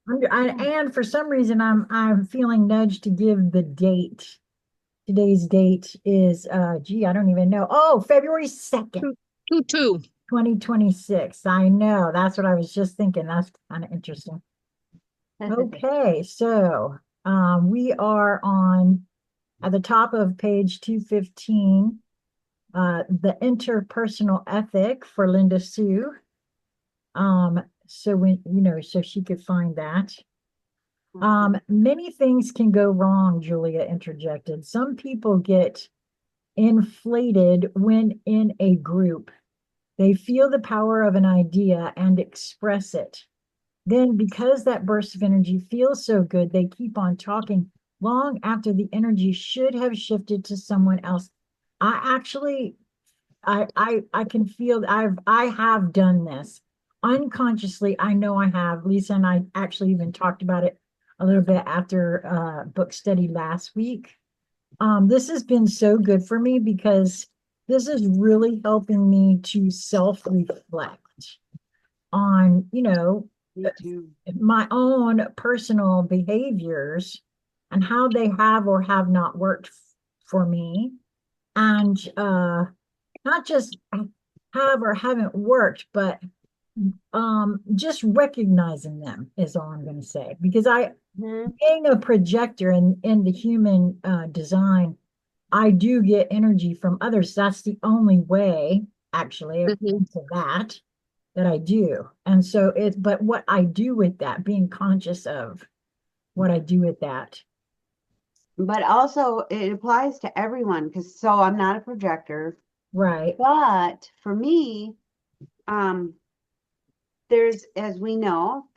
And for some reason, I'm feeling nudged to give the date. Today's date is gee, I don't even know. Oh, February 2nd, Two, two, two. 2026. I know. That's what I was just thinking. That's kind of interesting. Okay, so we are on at the top of page 215, the interpersonal ethic for Linda Sue. So when so she could find that. Many things can go wrong, Julia interjected. Some people get inflated when in a group. They feel the power of an idea and express it. Then, because that burst of energy feels so good, they keep on talking long after the energy should have shifted to someone else. I actually, I can feel I have done this unconsciously. I know I have. Lisa and I actually even talked about it a little bit after book study last week. This has been so good for me because this is really helping me to self-reflect on, Me too. my own personal behaviors and how they have or have not worked for me. And not just have or haven't worked, but just recognizing them is all I'm going to say. Because Mhm. being a projector in the human design, I do get energy from others. That's the only way, actually, Mhm. according to that I do. And so but what I do with that, being conscious of what I do with that. But also, it applies to everyone because so I'm not a projector, Right. but for me, um, there's, as we know,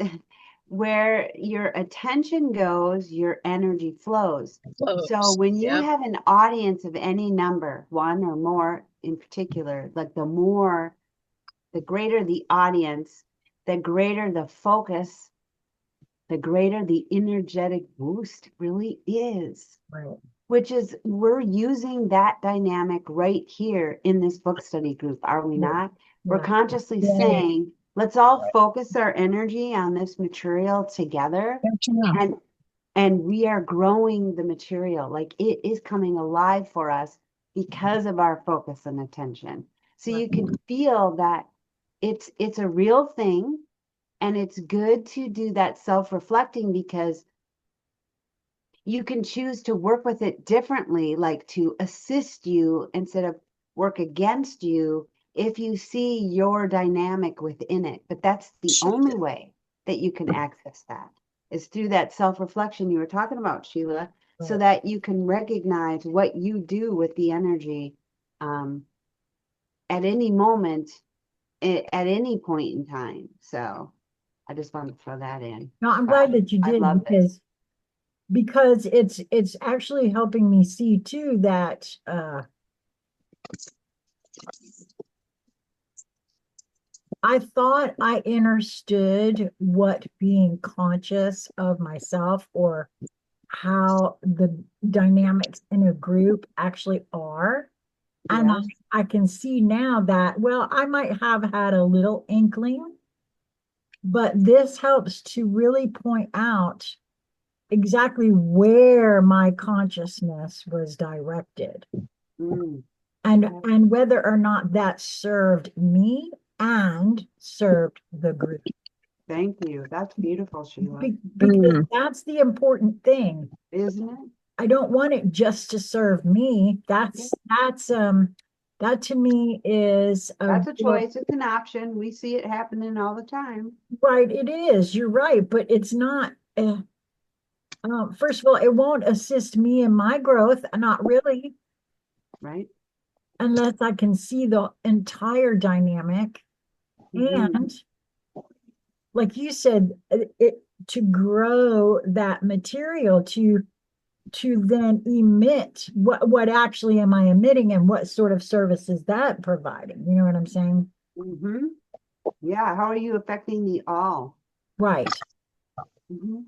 where your attention goes, your energy flows. So Close. when you Yep. have an audience of any number, one or more in particular, like the greater the audience, the greater the focus, the greater the energetic boost really is. Right. Which is, we're using that dynamic right here in this book study group, are we Yeah. not? We're Yeah. consciously Yeah. saying, let's all Right. focus our energy on this material together, Good to know. and we are growing the material. Like it is coming alive for us because of our focus and attention. So Right. you can feel that it's a real thing, and it's good to do that self-reflecting because you can choose to work with it differently, like to assist you instead of work against you if you see your dynamic within it. But that's the only way that you can access that is through that self-reflection you were talking about, Sheila, so Right. that you can recognize what you do with the energy um, at any moment, at any point in time. So I just wanted to throw that in. No, I'm But glad that you I did love this. because it's actually helping me see too that I thought I understood what being conscious of myself or how the dynamics in a group actually are. And Yes. I can see now that, well, I might have had a little inkling, but this helps to really point out exactly where my consciousness was directed Mm. and whether or not that served me and served the group. Thank you. That's beautiful, Sheila. Because that's the important thing. Isn't it? I don't want it just to serve me. Yeah. That to me is a That's a real choice. It's an option. We see it happening all the time, right. It is. You're right, but it's not. First of all, it won't assist me in my growth. Not really, right? unless I can see the entire dynamic. Hmm. And like you said, to grow that material to then emit what actually am I emitting and what sort of service is that providing? You know what I'm saying? Hmm. Yeah. How are you affecting the all? Right. Hmm.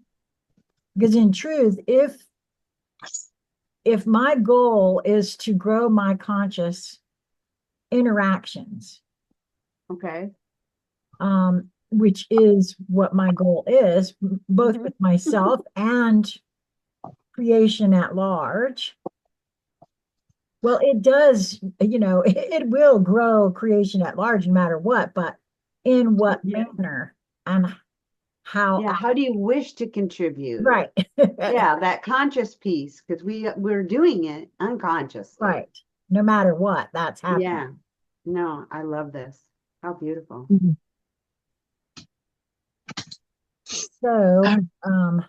Because in truth, if my goal is to grow my conscious interactions, Okay. which is what my goal is, both with myself and creation at large. Well, it does, it will grow creation at large no matter what, but in what Yeah. manner and how, Yeah. How do you wish to contribute? right. Yeah, that conscious piece, because we're doing it unconsciously. Right. No matter what, that's happening. Yeah. No, I love this. How beautiful. Mhm. So, um,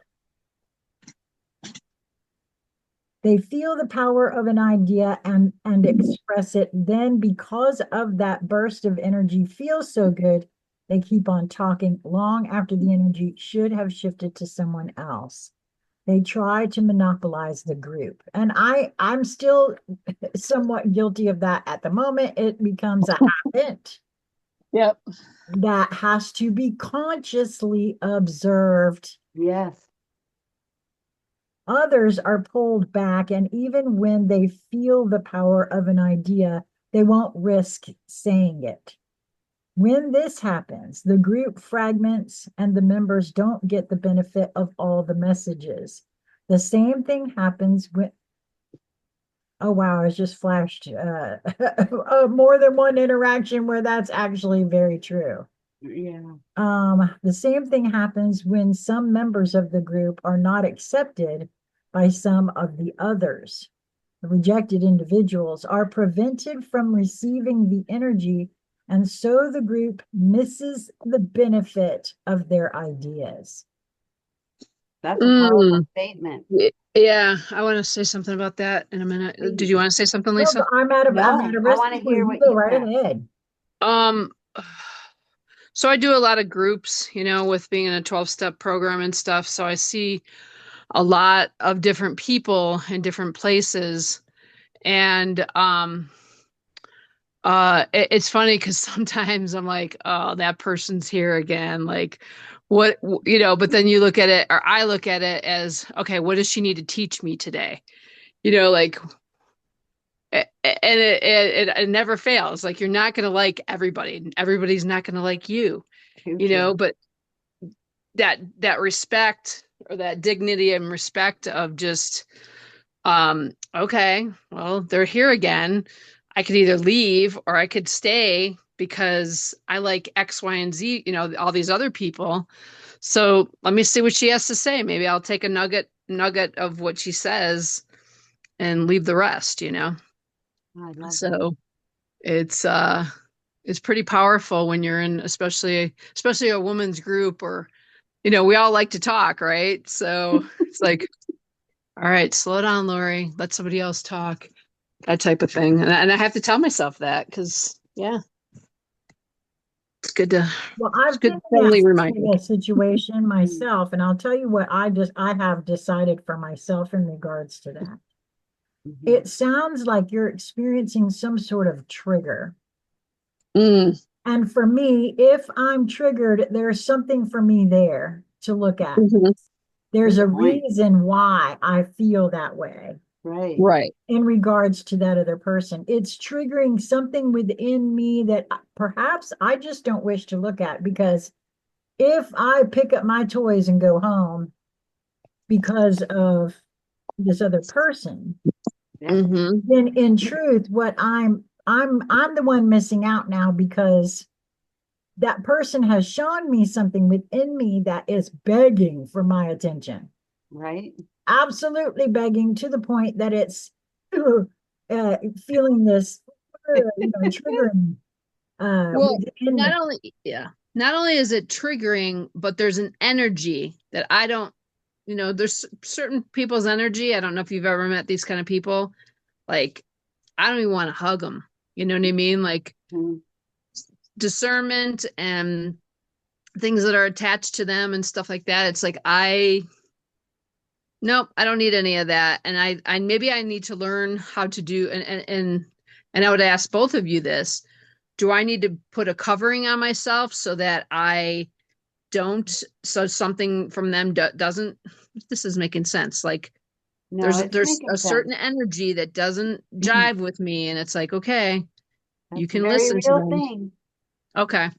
they feel the power of an idea and express it. Then, because of that burst of energy feels so good, they keep on talking long after the energy should have shifted to someone else. They try to monopolize the group. And I'm still somewhat guilty of that at the moment. It becomes a habit Yep. that has to be consciously observed. Yes. Others are pulled back, and even when they feel the power of an idea, they won't risk saying it. When this happens, the group fragments and the members don't get the benefit of all the messages. The same thing happens when, oh wow, it's just flashed more than one interaction where that's actually very true. Yeah. The same thing happens when some members of the group are not accepted by some of the others. The rejected individuals are prevented from receiving the energy, and so the group misses the benefit of their ideas. That's a powerful Mm. statement. Yeah, I want to say something about that in a minute. Did you Please. want to say something, No, Lisa? I'm at No, a I risk want to where hear you what go you right have. ahead. Um, so I do a lot of groups, with being in a 12-step program and stuff. So I see a lot of different people in different places. And it's funny because sometimes I'm like, oh, that person's here again. Like, what, but then you look at it, or I look at it as, okay, what does she need to teach me today? Like, and it never fails. Like, you're not going to like everybody, and everybody's not going to like you, Too true. but that respect, or that dignity and respect of just, okay, well, they're here again. I could either leave or I could stay because I like X, Y, and Z, all these other people. So let me see what she has to say. Maybe I'll take a nugget of what she says and leave the rest. I love that. So it's pretty powerful when you're in, especially a woman's group, or we all like to talk, right? So it's like, all right, slow down, Lori, let somebody else talk, that type of thing. And I have to tell myself that, because yeah, it's good to Well, it's I've good been to in that totally remind kind me. of situation Mm. myself, and I'll tell you what I have decided for myself in regards to that. Mhm. It sounds like you're experiencing some sort of trigger. Mm, And for me, if I'm triggered, there's something for me there to look at. mhm. There's Good a point. reason why I feel that way Right. Right. in regards to that other person. It's triggering something within me that perhaps I just don't wish to look at, because if I pick up my toys and go home because of this other person, Yeah. Hmm. then in truth, what I'm the one missing out now, because that person has shown me something within me that is begging for my attention, Right. absolutely begging, to the point that it's feeling this, triggering Well, within me. not only is it triggering, but there's an energy that I don't, there's certain people's energy. I don't know if you've ever met these kind of people. Like, I don't even want to hug them. You know what I mean? Like, Mm. discernment and things that are attached to them and stuff like that. It's like, nope, I don't need any of that. And I maybe I need to learn how to do, and I would ask both of you this. Do I need to put a covering on myself so that I don't, so something from them doesn't, this is making sense. Like, No, there's it's there's making a sense. certain energy that doesn't jive with me, and it's like, okay, you That's a can very listen to real them. thing. Okay.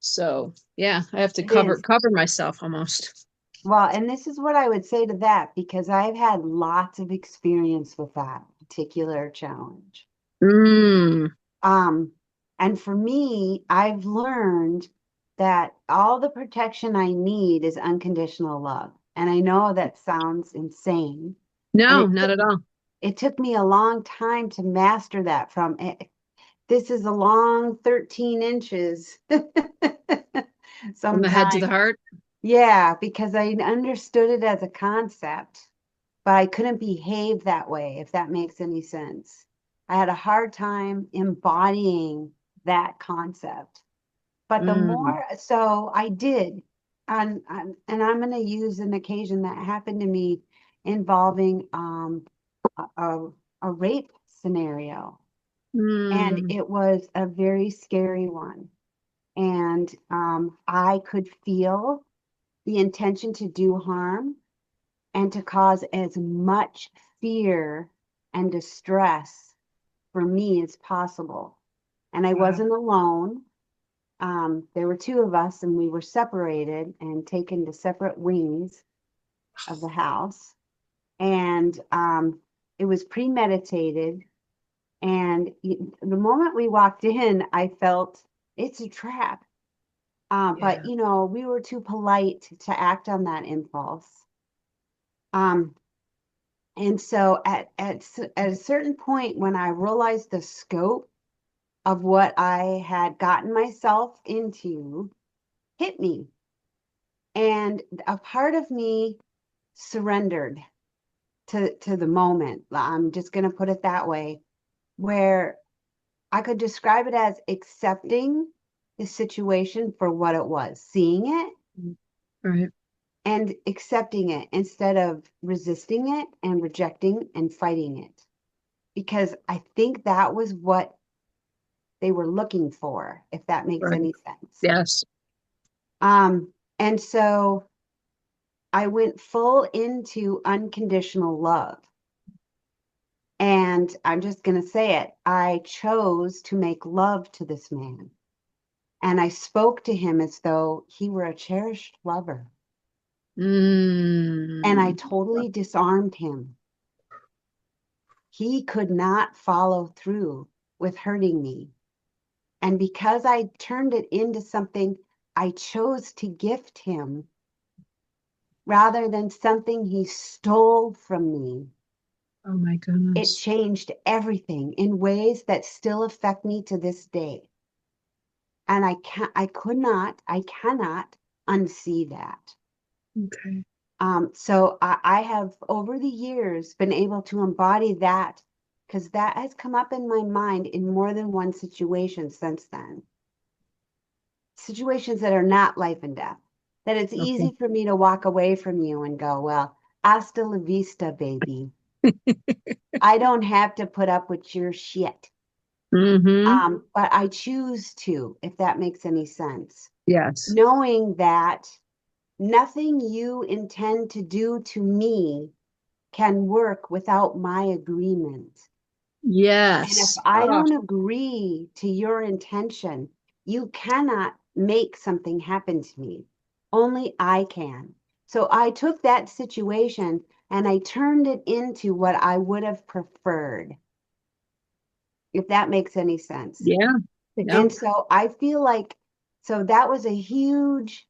So yeah, I have to It is. cover myself almost. Well, and this is what I would say to that, because I've had lots of experience with that particular challenge. Mm. Um, and for me, I've learned that all the protection I need is unconditional love. And I know that sounds insane. And No, not at all. it took me a long time to master that from this is a long 13 inches From the head to sometimes. the heart. Yeah, because I understood it as a concept, but I couldn't behave that way, if that makes any sense. I had a hard time embodying that concept. But the Mm. more, so I did. And I'm going to use an occasion that happened to me involving a, a, a rape scenario. And Mm. it was a very scary one. And I could feel the intention to do harm and to cause as much fear and distress for me as possible. And I Wow. wasn't alone. There were two of us, and we were separated and taken to separate wings of the house. And it was premeditated. And the moment we walked in, I felt it's a trap. But, Yeah. we were too polite to act on that impulse. Um, and so at a certain point, when I realized the scope of what I had gotten myself into, hit me. And a part of me surrendered to the moment. I'm just going to put it that way, where I could describe it as accepting the situation for what it was, seeing it Right. and accepting it instead of resisting it and rejecting and fighting it. Because I think that was what they were looking for, if that makes Right. any sense. Yes. And so I went full into unconditional love. And I'm just going to say it. I chose to make love to this man. And I spoke to him as though he were a cherished lover. And I Mm. totally disarmed him. He could not follow through with hurting me. And because I turned it into something I chose to gift him rather than something he stole from me, Oh my it goodness. changed everything in ways that still affect me to this day. And I cannot unsee that. Okay. So I have over the years been able to embody that because that has come up in my mind in more than one situation since then. Situations that are not life and death, that it's Okay. easy for me to walk away from you and go, well, hasta la vista, baby. I don't have to put up with your shit. Mm-hmm. But I choose to, if that makes any sense. Yes. Knowing that nothing you intend to do to me can work without my agreement. And if Yes. I Oh, don't agree to your intention, you cannot make something happen to me. Only I can. So I took that situation and I turned it into what I would have preferred, if that makes any sense. yeah. And Yep. so I feel like, so that was a huge,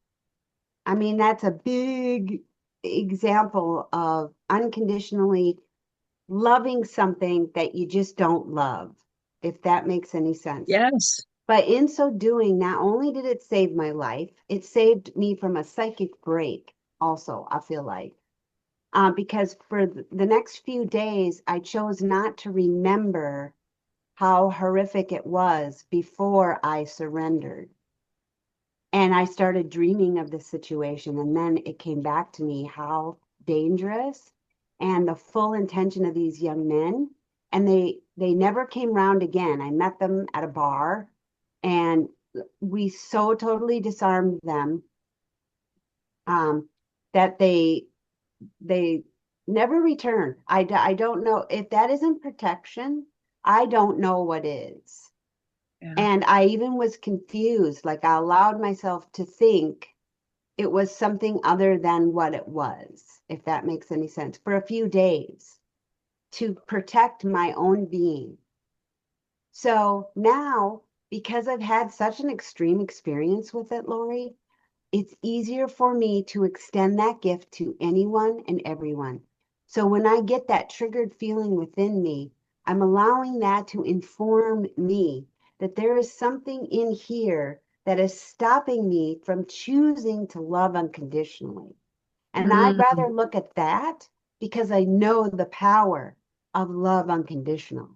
I mean, that's a big example of unconditionally loving something that you just don't love, if that makes any sense. Yes. But in so doing, not only did it save my life, it saved me from a psychic break, also, I feel like. Because for the next few days, I chose not to remember how horrific it was before I surrendered. And I started dreaming of the situation. And then it came back to me how dangerous and the full intention of these young men. And they never came round again. I met them at a bar and we so totally disarmed them that they never returned. I don't know if that isn't protection. I don't know what is. Yeah. And I even was confused. Like I allowed myself to think it was something other than what it was, if that makes any sense, for a few days to protect my own being. So now, because I've had such an extreme experience with it, Lori, it's easier for me to extend that gift to anyone and everyone. So when I get that triggered feeling within me, I'm allowing that to inform me that there is something in here that is stopping me from choosing to love unconditionally. And I'd Mm, rather look at that because I know the power of love unconditional.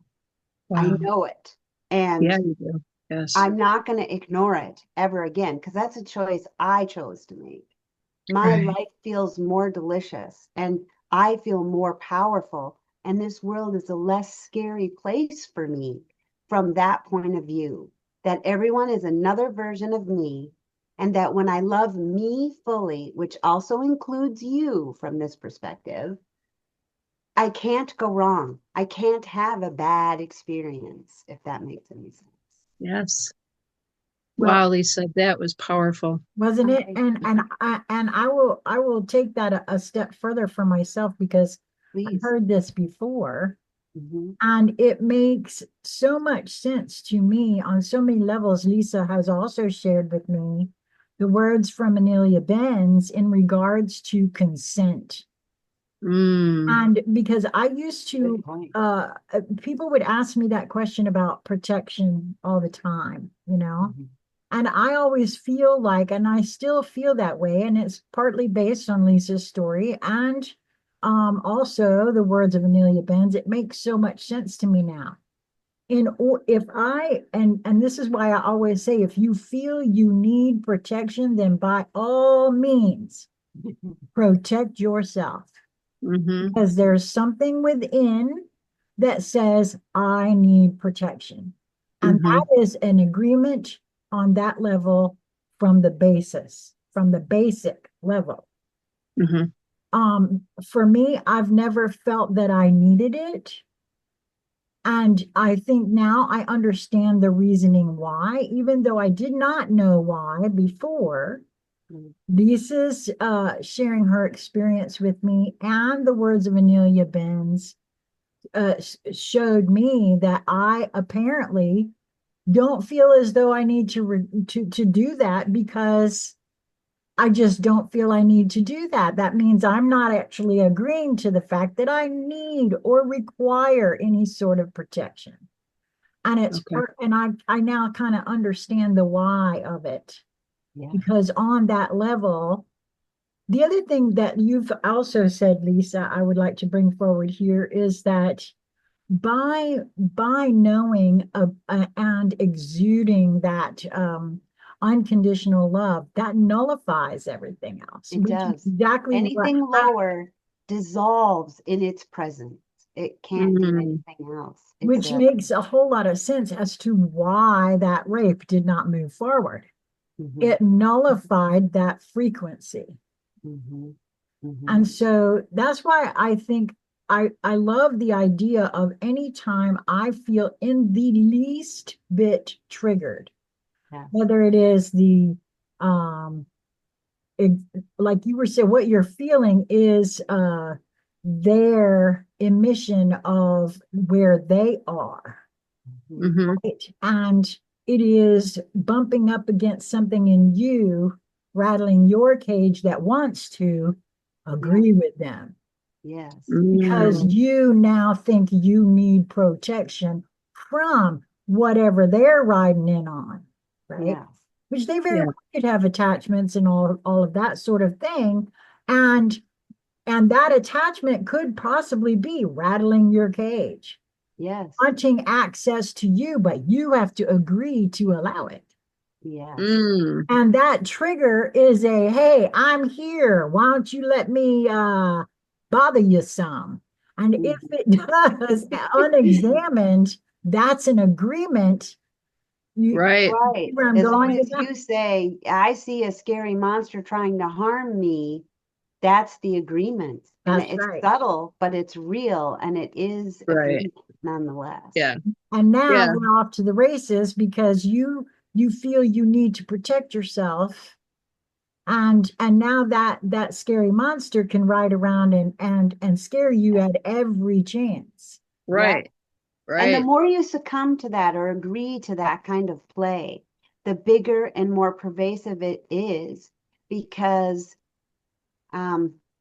I wow. know it. And Yeah, you do. Yes. I'm not going to ignore it ever again because that's a choice I chose to make. My Right. life feels more delicious and I feel more powerful. And this world is a less scary place for me from that point of view. That everyone is another version of me. And that when I love me fully, which also includes you from this perspective, I can't go wrong. I can't have a bad experience, if that makes any sense. Yes. Well, Wow, Lisa, that was powerful. wasn't it? Okay, And I will take that a step further for myself because I've please. heard this before. Mhm. And it makes so much sense to me on so many levels. Lisa has also shared with me the words from Amelia Benz in regards to consent. Mm, And because I used Good to, point. people would ask me that question about protection all the time, Mhm. and I always feel like, and I still feel that way, and it's partly based on Lisa's story and also the words of Amelia Benz. It makes so much sense to me now. If I and this is why I always say, if you feel you need protection, then by all means protect yourself, mm-hmm, because there's something within that says I need protection. And mm-hmm, that is an agreement on that level from the basic level. mm-hmm, For me, I've never felt that I needed it. And I think now I understand the reasoning why, even though I did not know why before. Mhm. Lisa's sharing her experience with me and the words of Amelia Benz showed me that I apparently don't feel as though I need to do that, because I just don't feel I need to do that. That means I'm not actually agreeing to the fact that I need or require any sort of protection. And it's okay. part, and I now kind of understand the why of it, Yeah. because on that level, the other thing that you've also said, Lisa, I would like to bring forward here is that by knowing and exuding that unconditional love, that nullifies everything else, It which is does. exactly what Anything lower dissolves in its presence. It can't do Mm, anything else. It's which a makes a whole lot of sense as to why that rape did not move forward. mhm, It nullified that frequency. mhm, mhm. And so that's why I think I love the idea of any time I feel in the least bit triggered, Yes. whether it is um it, like you were saying, what you're feeling is their emission of where they are, Mhm. mm-hmm, right? And it is bumping up against something in you, rattling your cage that wants to Yeah. agree with them, Yes. because mm, you now think you need protection from whatever they're riding in on, right? Yes. Which they very yeah, well could have attachments and all of that sort of thing. And that attachment could possibly be rattling your cage, Yes. wanting access to you, but you have to agree to allow it. Yes. mm, And that trigger is a, hey, I'm here. Why don't you let me bother you some? And if Mhm. it does, unexamined, that's an agreement. You right. Right. where I'm As long going as with that. you say, I see a scary monster trying to harm me, that's the agreement. And That's it's right. subtle, but it's real, and it is Right. agreement nonetheless. Yeah. And now Yeah. we're off to the races because you feel you need to protect yourself. And now that scary monster can ride around and scare you at every chance. Right. And the Right. more you succumb to that or agree to that kind of play, the bigger and more pervasive it is, because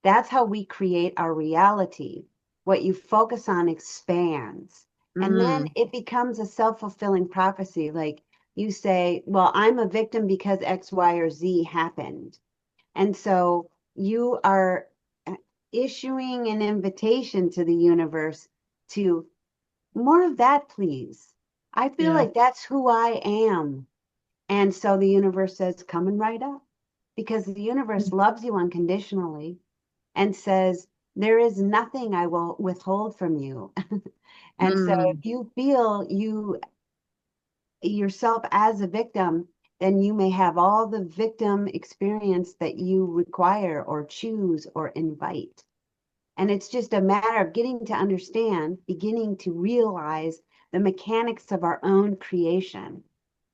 that's how we create our reality. What you focus on expands. And then Mm. it becomes a self-fulfilling prophecy. Like you say, well, I'm a victim because X, Y, or Z happened. And so you are issuing an invitation to the universe to more of that, please. I feel Yeah. like that's who I am. And so the universe says, come and right up, because the universe loves you unconditionally and says, there is nothing I will withhold from you. And so Mm. if you feel yourself as a victim, then you may have all the victim experience that you require or choose or invite. And it's just a matter of getting to understand, beginning to realize the mechanics of our own creation.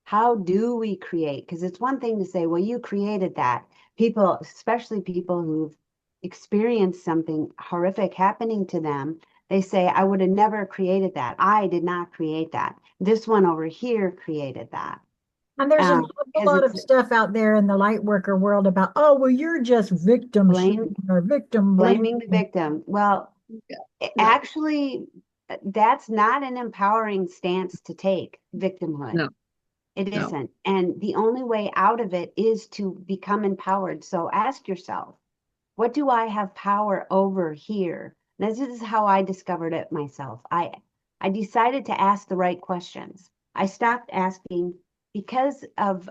How do we create? Because it's one thing to say, well, you created that. People, especially people who've experienced something horrific happening to them, they say, I would have never created that. I did not create that. This one over here created that. And there's an awful Because lot of it's stuff out there in the light worker world about, oh, well, you're just victim blame, shaming or victim blaming the blaming. victim. Well, Yeah. No. actually, that's not an empowering stance to take, victimhood. No. It No. isn't. And the only way out of it is to become empowered. So ask yourself, what do I have power over here? This is how I discovered it myself. I decided to ask the right questions. I stopped asking because of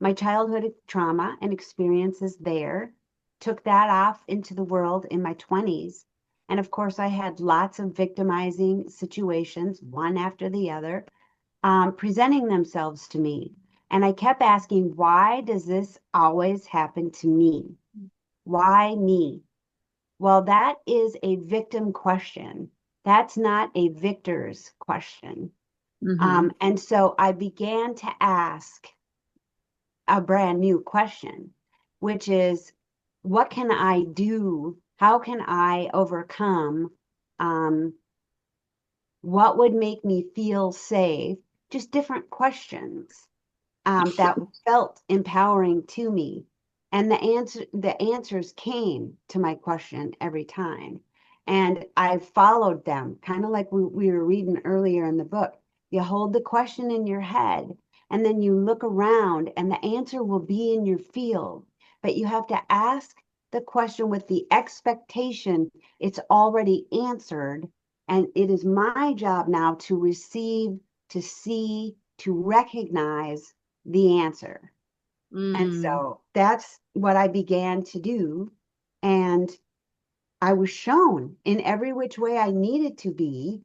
my childhood trauma and experiences there, took that off into the world in my 20s. And of course, I had lots of victimizing situations, one after the other, presenting themselves to me. And I kept asking, why does this always happen to me? Why me? Well, that is a victim question. That's not a victor's question. Mm-hmm. And so I began to ask a brand new question, which is, what can I do? How can I overcome? Um, what would make me feel safe? Just different questions that felt empowering to me. And the answers came to my question every time. And I followed them, kind of like we were reading earlier in the book. You hold the question in your head, and then you look around, and the answer will be in your field. But you have to ask the question with the expectation it's already answered. And it is my job now to receive, to see, to recognize the answer. And Mm. so that's what I began to do. And I was shown in every which way I needed to be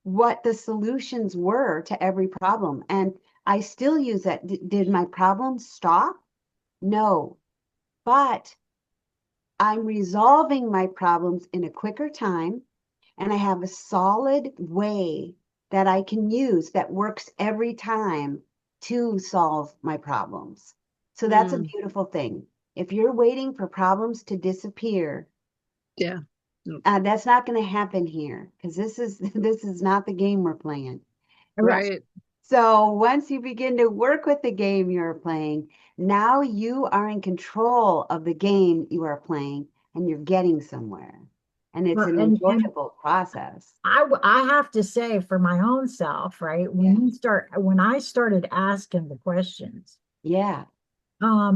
what the solutions were to every problem. And I still use that. Did my problems stop? No. But I'm resolving my problems in a quicker time, and I have a solid way that I can use that works every time to solve my problems. So that's a Mm. beautiful thing. If you're waiting for problems to disappear, Yeah. No. that's not going to happen here, because this is not the game we're playing. Right. So once you begin to work with the game you're playing, now you are in control of the game you are playing, and you're getting somewhere. And it's Well, an and enjoyable process. I have to say for my own self, right? Yeah. When I started asking the questions, Yeah.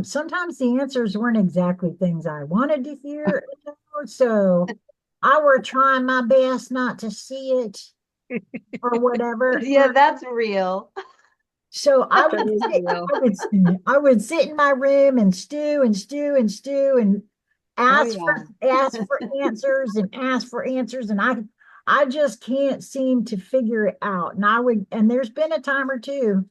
sometimes the answers weren't exactly things I wanted to hear, so I were trying my best not to see it or whatever. Yeah, that's real. So I That would is sit, real. I would sit in my room and stew and stew and stew and Oh ask for yeah. ask for answers and ask for answers, and I just can't seem to figure it out. And there's been a time or two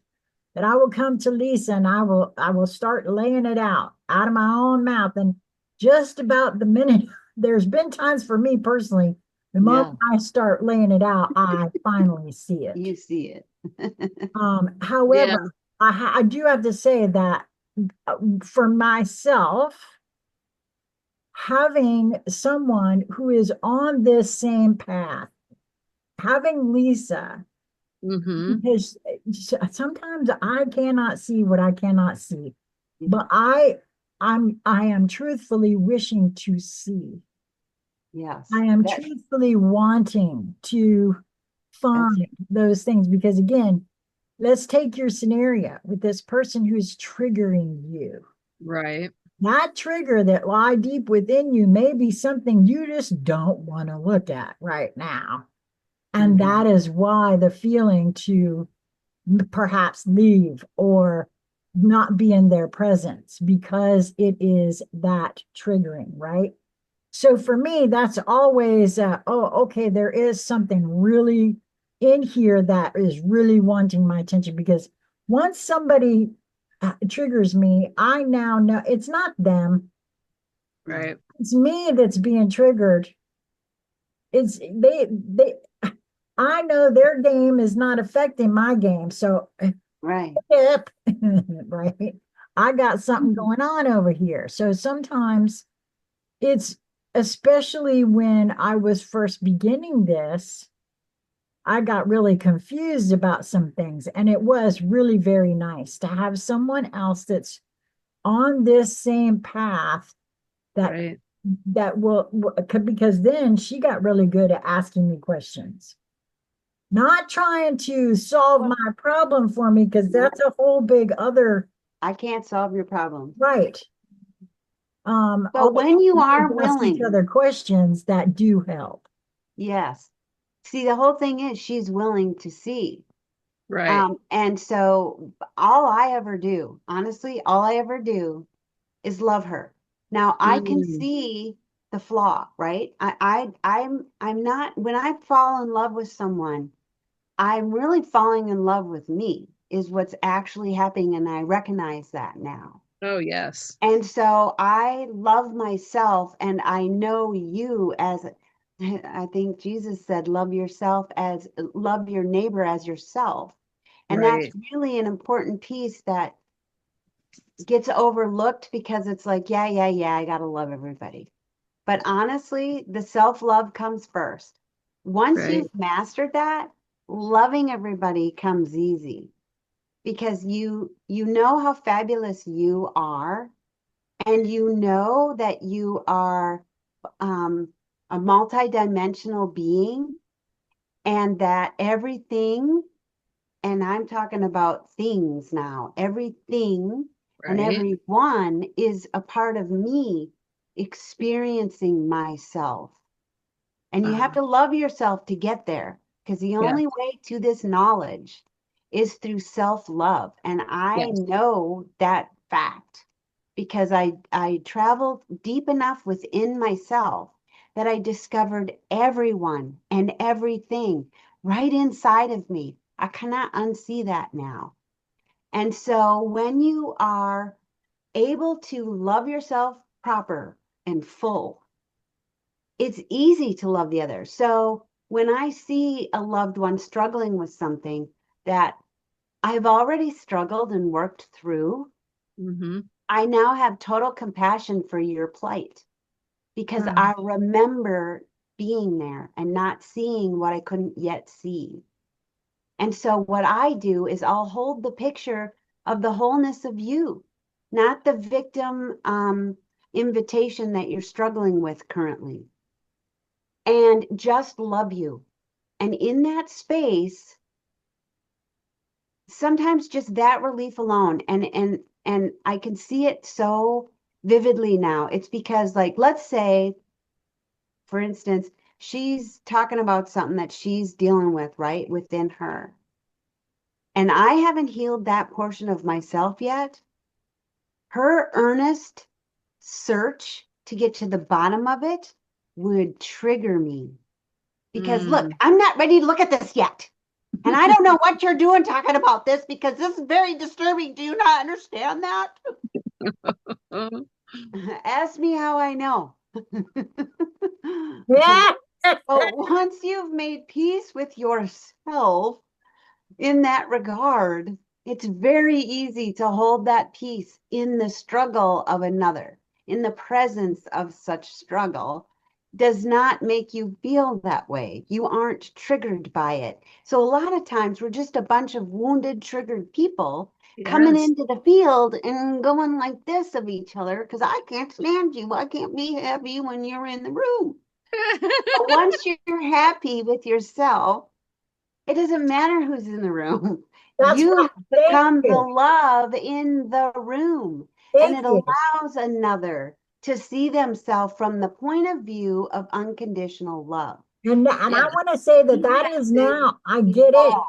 that I will come to Lisa and I will start laying it out of my own mouth, and just about the minute, there's been times for me personally, the Yeah, moment I start laying it out, I finally see it. you see it. Yeah. However, I do have to say that for myself, having someone who is on this same path, having Lisa, Mm-hmm. because sometimes I cannot see what I cannot see, Yeah. but I am truthfully wishing to see. Yes. I am truthfully wanting to That's find those things because again, let's take your scenario with this person who's triggering you. Right. That trigger that lie deep within you may be something you just don't want to look at right now. And mhm. that is why the feeling to perhaps leave or not be in their presence because it is that triggering, right? So for me, that's always, oh, okay, there is something really in here that is really wanting my attention because once somebody triggers me, I now know it's not them, Right. it's me that's being triggered. It's they I know their game is not affecting my game. So Right. yep, right. I got something Mhm. going on over here. So sometimes it's especially when I was first beginning this, I got really confused about some things. And it was really very nice to have someone else that's on this same path that Right. will because then she got really good at asking me questions, not trying to solve Well, my problem for me because no, that's a whole big other I can't solve your problem. right. But Although when you we are could ask each willing, other questions that do help. yes. See, the whole thing is she's willing to see. Right. And so all I ever do, honestly, all I ever do is love her. Now I can Mm, see the flaw, right? I'm not, when I fall in love with someone, I'm really falling in love with me is what's actually happening. And I recognize that now. oh, yes. And so I love myself and I know you as I think Jesus said, love your neighbor as yourself. And that's Right. really an important piece that gets overlooked because it's like, yeah, I got to love everybody. But honestly, the self-love comes first. Once Right. you've mastered that, loving everybody comes easy because you know how fabulous you are and you know that you are um, a multidimensional being and that everything, and I'm talking about things now, everything and Right. everyone is a part of me experiencing myself. And you have Uh, to love yourself to get there because the yes. only way to this knowledge is through self-love. And I Yes. know that fact because I traveled deep enough within myself that I discovered everyone and everything right inside of me. I cannot unsee that now. And so when you are able to love yourself proper and full, it's easy to love the other. So when I see a loved one struggling with something that I've already struggled and worked through, Mm-hmm. I now have total compassion for your plight because Mm. I remember being there and not seeing what I couldn't yet see. And so what I do is I'll hold the picture of the wholeness of you, not the victim invitation that you're struggling with currently, and just love you. And in that space, sometimes just that relief alone, and I can see it so vividly now. It's because, like, let's say, for instance, she's talking about something that she's dealing with, right, within her. And I haven't healed that portion of myself yet. Her earnest search to get to the bottom of it would trigger me. Because look, Mm. I'm not ready to look at this yet. And I don't know what you're doing talking about this because this is very disturbing. Do you not understand that? Ask me how I know. Yeah. But once you've made peace with yourself in that regard, it's very easy to hold that peace in the struggle of another, in the presence of such struggle. Does not make you feel that way. You aren't triggered by it. So a lot of times we're just a bunch of wounded, triggered people coming Yes. into the field and going like this of each other because I can't stand you. I can't be happy when you're in the room. But once you're happy with yourself, it doesn't matter who's in the room. That's You right. have Thank become the you. love in the room, and Thank it you. allows another to see themselves from the point of view of unconditional love. And I Yeah. want to say that We that have is to now, I get it. evolve.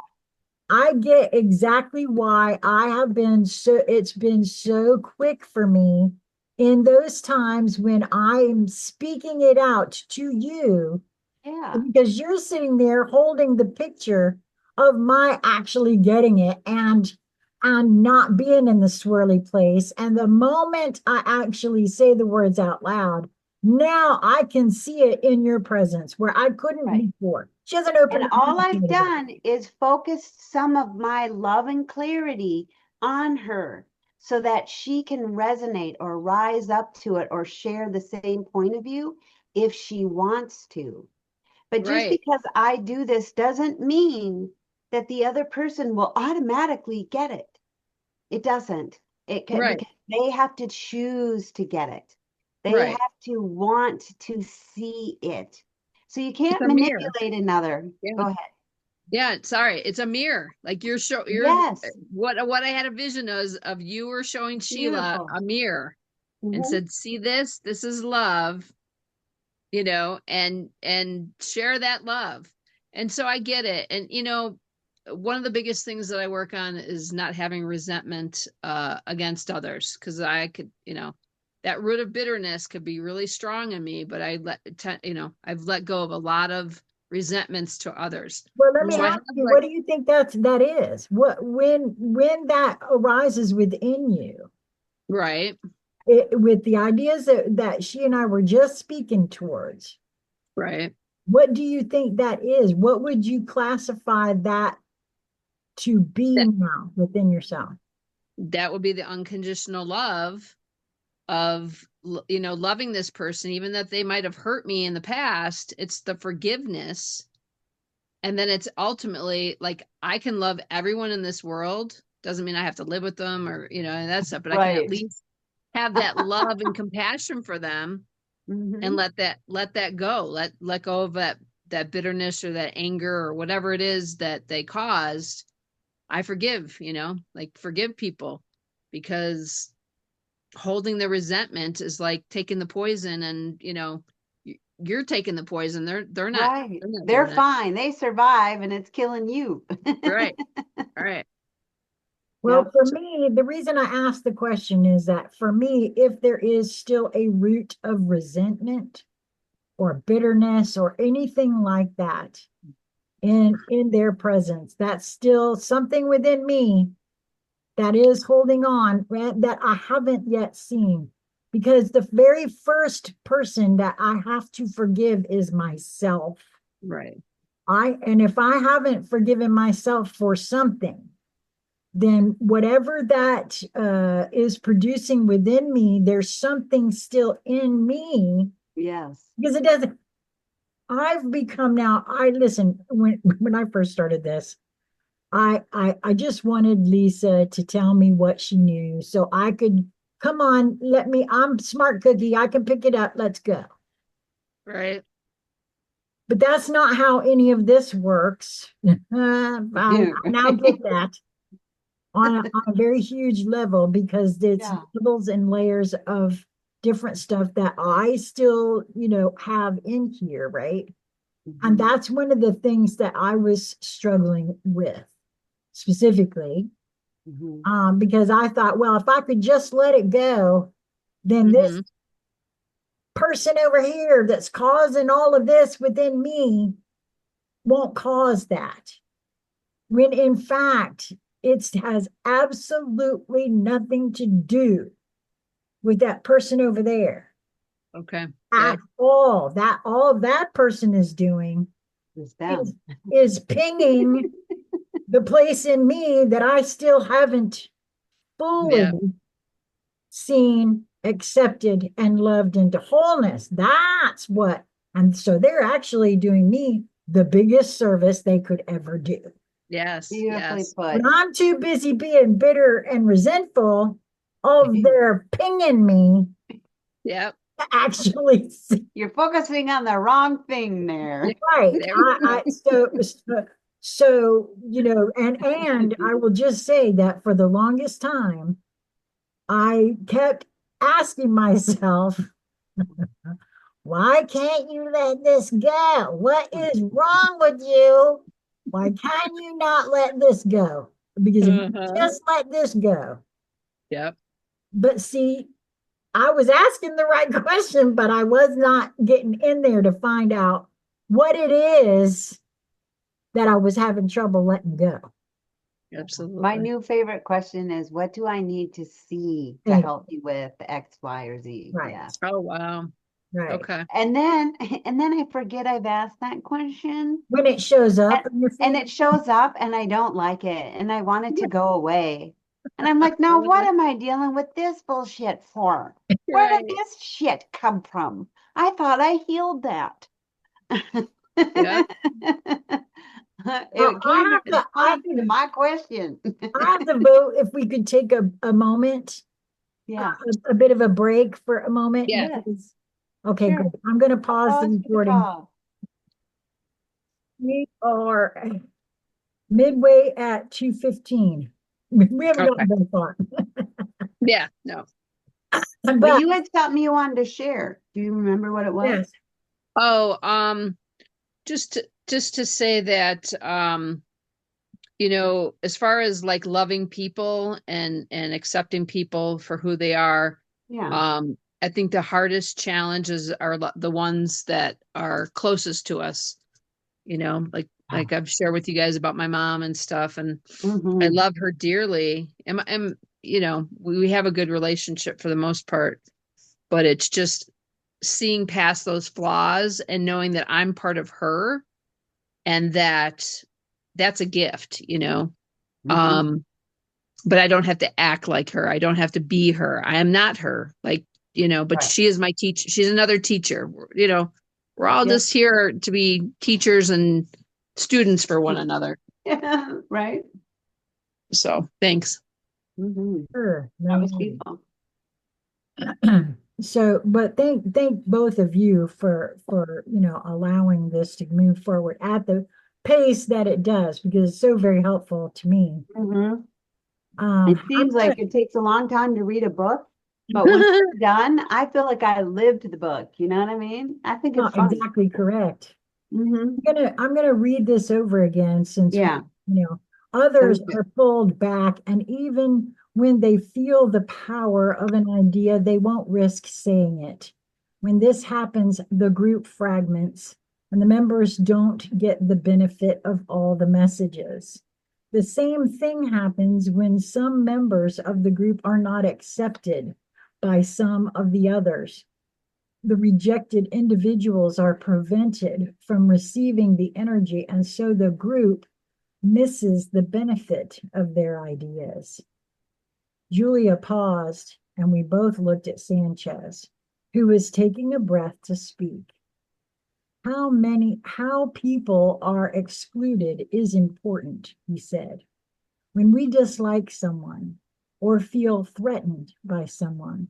I get exactly why I have been so, it's been so quick for me in those times when I'm speaking it out to you, Yeah, because you're sitting there holding the picture of my actually getting it and not being in the swirly place. And the moment I actually say the words out loud, now I can see it in your presence where I couldn't right. before. She hasn't opened And her all mouth I've yet about done is focused some of my love and clarity on her so that she can resonate or rise up to it or share the same point of view if she wants to. But just Right. because I do this doesn't mean that the other person will automatically get it. It doesn't. It can, Right. because they have to choose to get it. They Right. have to want to see it. So you It's can't a mirror. manipulate another. Yeah. Go ahead. Yeah, sorry. It's a mirror. Like you're Yes, what I had a vision of you were showing Sheila beautiful. a mirror and Hmm. said, "See this? This is love." And share that love. And so I get it. And one of the biggest things that I work on is not having resentment against others, because I could, that root of bitterness could be really strong in me, but I've let go of a lot of resentments to others. Well, let me So I Yeah. have ask you, like what do you think that is? What when that arises within you, right, with the ideas that she and I were just speaking towards, right. what do you think that is? What would you classify that to be That now within yourself? that would be the unconditional love of loving this person, even that they might have hurt me in the past. It's the forgiveness. And then it's ultimately like I can love everyone in this world. Doesn't mean I have to live with them or and that stuff, but I can at Right. least have that love and compassion for them and Hmm. let that go. Let go of that bitterness or that anger or whatever it is that they caused. I forgive, like forgive people, because holding the resentment is like taking the poison, and you're taking the poison. They're not Right. they're not They're doing it. fine. They survive and it's killing you. Right. All right. Well, Yep. for me, the reason I asked the question is that for me, if there is still a root of resentment or bitterness or anything like that in their presence, that's still something within me that is holding on, that I haven't yet seen. Because the very first person that I have to forgive is myself. Right. And if I haven't forgiven myself for something, then whatever that is producing within me, there's something still in me, Yes. because it doesn't. I've become now. I listen, when I first started this, I just wanted Lisa to tell me what she knew so I could, come on, let me, I'm smart cookie, I can pick it up, let's go. Right. But that's not how any of this works. I now get that on a very huge level, because it's Yeah. levels and layers of different stuff that I still, have in here, right? And Hmm. that's one of the things that I was struggling with specifically, Hmm. because I thought, well, if I could just let it go, then this Mm-hmm. person over here that's causing all of this within me won't cause that. When in fact, it has absolutely nothing to do with that person over there Okay. at Yep. all. That all that person is doing It's them. is pinging the place in me that I still haven't fully Yep. seen, accepted, and loved into wholeness. That's what, and so they're actually doing me the biggest service they could ever do. Yes. Beautifully Yes. put. When I'm too busy being bitter and resentful of their pinging me Yep. to actually see. You're focusing on the wrong thing there. Right. There we go. So, you know, and I will just say that for the longest time, I kept asking myself, why can't you let this go? What is wrong with you? Why can you not let this go? Because if you Uh-huh. just let this go, Yep. but see, I was asking the right question, but I was not getting in there to find out what it is that I was having trouble letting go. My Absolutely. new favorite question is, what do I need to see to Thank help me with X, Y, or Z? Right. Yeah. Oh, wow. Right. Okay. And then I forget I've asked that question. When it shows up And, in your and feed, it shows up and I don't like it and I want it to go away. And I'm like, now what am I dealing with this bullshit for? Where did Right. this shit come from? I thought I healed that. Yeah. It came in response to to, my question. I have to vote if we could take a moment, Yeah. a bit of a break for a moment. Yeah. Because, okay, Sure. good. I'm going to pause the Pause for the recording. call. We are midway at 2:15. We haven't Okay. gotten very far. Yeah. No. But But you had something you wanted to share. Do you remember what it was? yes, Oh, just to say that you know, as far as like loving people and accepting people for who they are, Yeah. I think the hardest challenges are the ones that are closest to us, you know, like I've shared with you guys about my mom and stuff, and I Mm-hmm. love her dearly. And you know, we have a good relationship for the most part, but it's just seeing past those flaws and knowing that I'm part of her and that that's a gift, you know. Mm-hmm. But I don't have to act like her. I don't have to be her. I am not her. Like, you know, but Right. she is my teacher. She's another teacher. You know, we're all Yep. just here to be teachers and students for one another. Yeah. Right. So thanks. Mm-hmm. sure. That No, was beautiful. so, but thank both of you for you know allowing this to move forward at the pace that it does because it's so very helpful to me. Mm-hmm. It I'm seems gonna, like it takes a long time to read a book, but once it's done, I feel like I lived the book. You know what I mean? I think no, it's fun. exactly correct. Mm-hmm. I'm gonna read this over again since Yeah. you know others Sounds good. are pulled back, and even when they feel the power of an idea, they won't risk saying it. When this happens, the group fragments, and the members don't get the benefit of all the messages. The same thing happens when some members of the group are not accepted by some of the others. The rejected individuals are prevented from receiving the energy, and so the group misses the benefit of their ideas. Julia paused, and we both looked at Sanchez, who was taking a breath to speak. How people are excluded is important, he said. When we dislike someone or feel threatened by someone,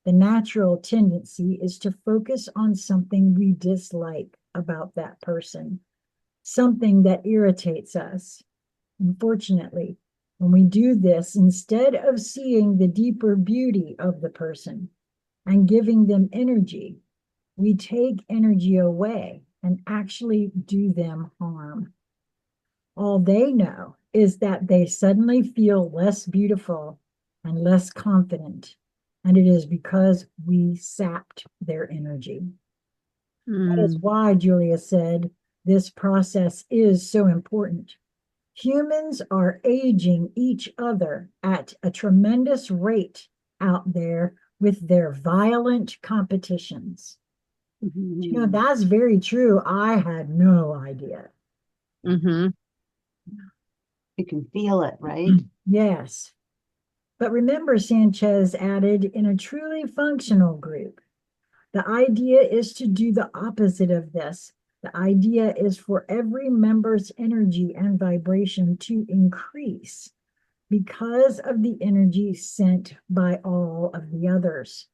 the natural tendency is to focus on something we dislike about that person, something that irritates us. Unfortunately, when we do this, instead of seeing the deeper beauty of the person and giving them energy, we take energy away and actually do them harm. All they know is that they suddenly feel less beautiful and less confident. And it is because we sapped their energy. That is Mm, why Julia said this process is so important. Humans are aging each other at a tremendous rate out there with their violent competitions. You know, Mhm. that's very true. I had no idea. Mm-hmm. You can feel it, right? Yes. But remember, Sanchez added, in a truly functional group, the idea is to do the opposite of this. The idea is for every member's energy and vibration to increase because of the energy sent by all of the others.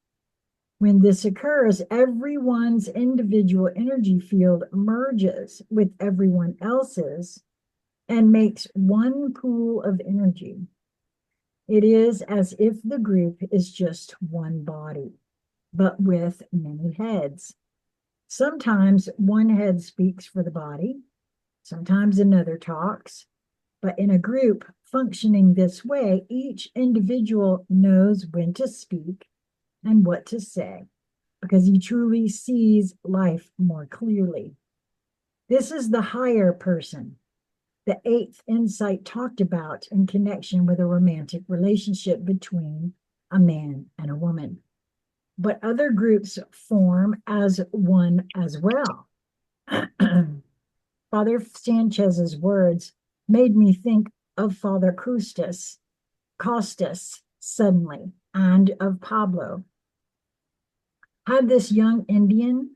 When this occurs, everyone's individual energy field merges with everyone else's and makes one pool of energy. It is as if the group is just one body, but with many heads. Sometimes one head speaks for the body, sometimes another talks, but in a group functioning this way, each individual knows when to speak and what to say because he truly sees life more clearly. This is the higher person, the eighth insight talked about in connection with a romantic relationship between a man and a woman. But other groups form as one as well. Father Sanchez's words made me think of Father Costas suddenly, and of Pablo. Had this young Indian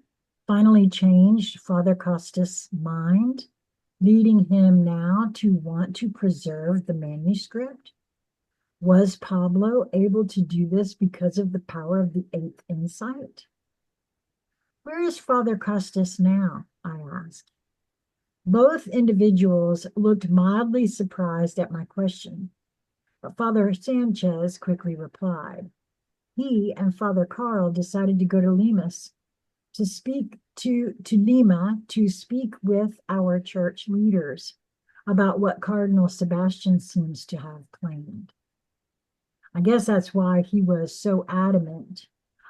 finally changed Father Costas' mind, leading him now to want to preserve the manuscript? Was Pablo able to do this because of the power of the eighth insight? Where is Father Costas now? I asked. Both individuals looked mildly surprised at my question, but Father Sanchez quickly replied. He and Father Carl decided to go to Limas to speak to Lima to speak with our church leaders about what Cardinal Sebastian seems to have planned. I guess that's why he was so adamant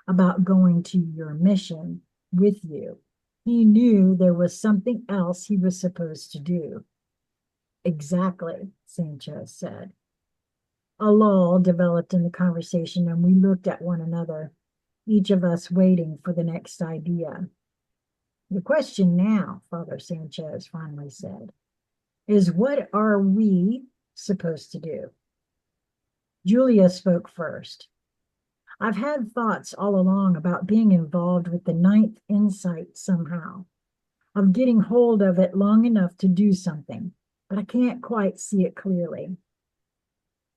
about going to your mission with you. He knew there was something else he was supposed to do. Exactly, Sanchez said. A lull developed in the conversation, and we looked at one another, each of us waiting for the next idea. The question now, Father Sanchez finally said, is what are we supposed to do? Julia spoke first. I've had thoughts all along about being involved with the ninth insight somehow, of getting hold of it long enough to do something, but I can't quite see it clearly.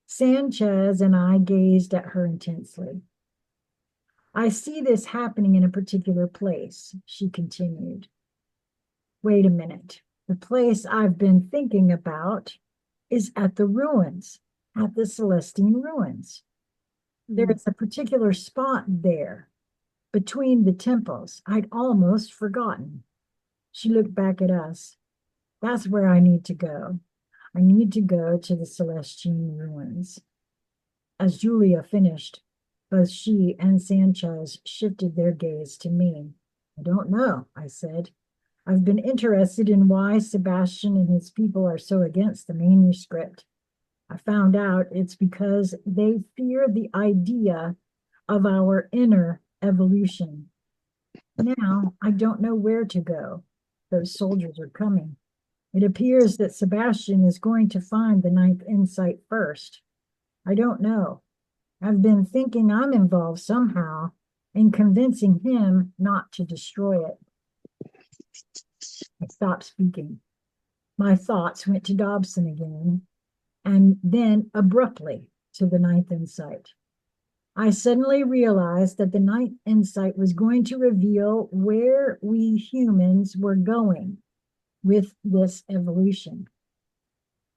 Sanchez and I gazed at her intensely. I see this happening in a particular place, she continued. Wait a minute. The place I've been thinking about is at the ruins, at the Celestine ruins. There is a particular spot there between the temples I'd almost forgotten. She looked back at us. That's where I need to go. I need to go to the Celestine ruins. As Julia finished, both she and Sanchez shifted their gaze to me. I don't know, I said. I've been interested in why Sebastian and his people are so against the manuscript. I found out it's because they fear the idea of our inner evolution. Now I don't know where to go. Those soldiers are coming. It appears that Sebastian is going to find the ninth insight first. I don't know. I've been thinking I'm involved somehow in convincing him not to destroy it. I stopped speaking. My thoughts went to Dobson again, and then abruptly to the ninth insight. I suddenly realized that the ninth insight was going to reveal where we humans were going with this evolution.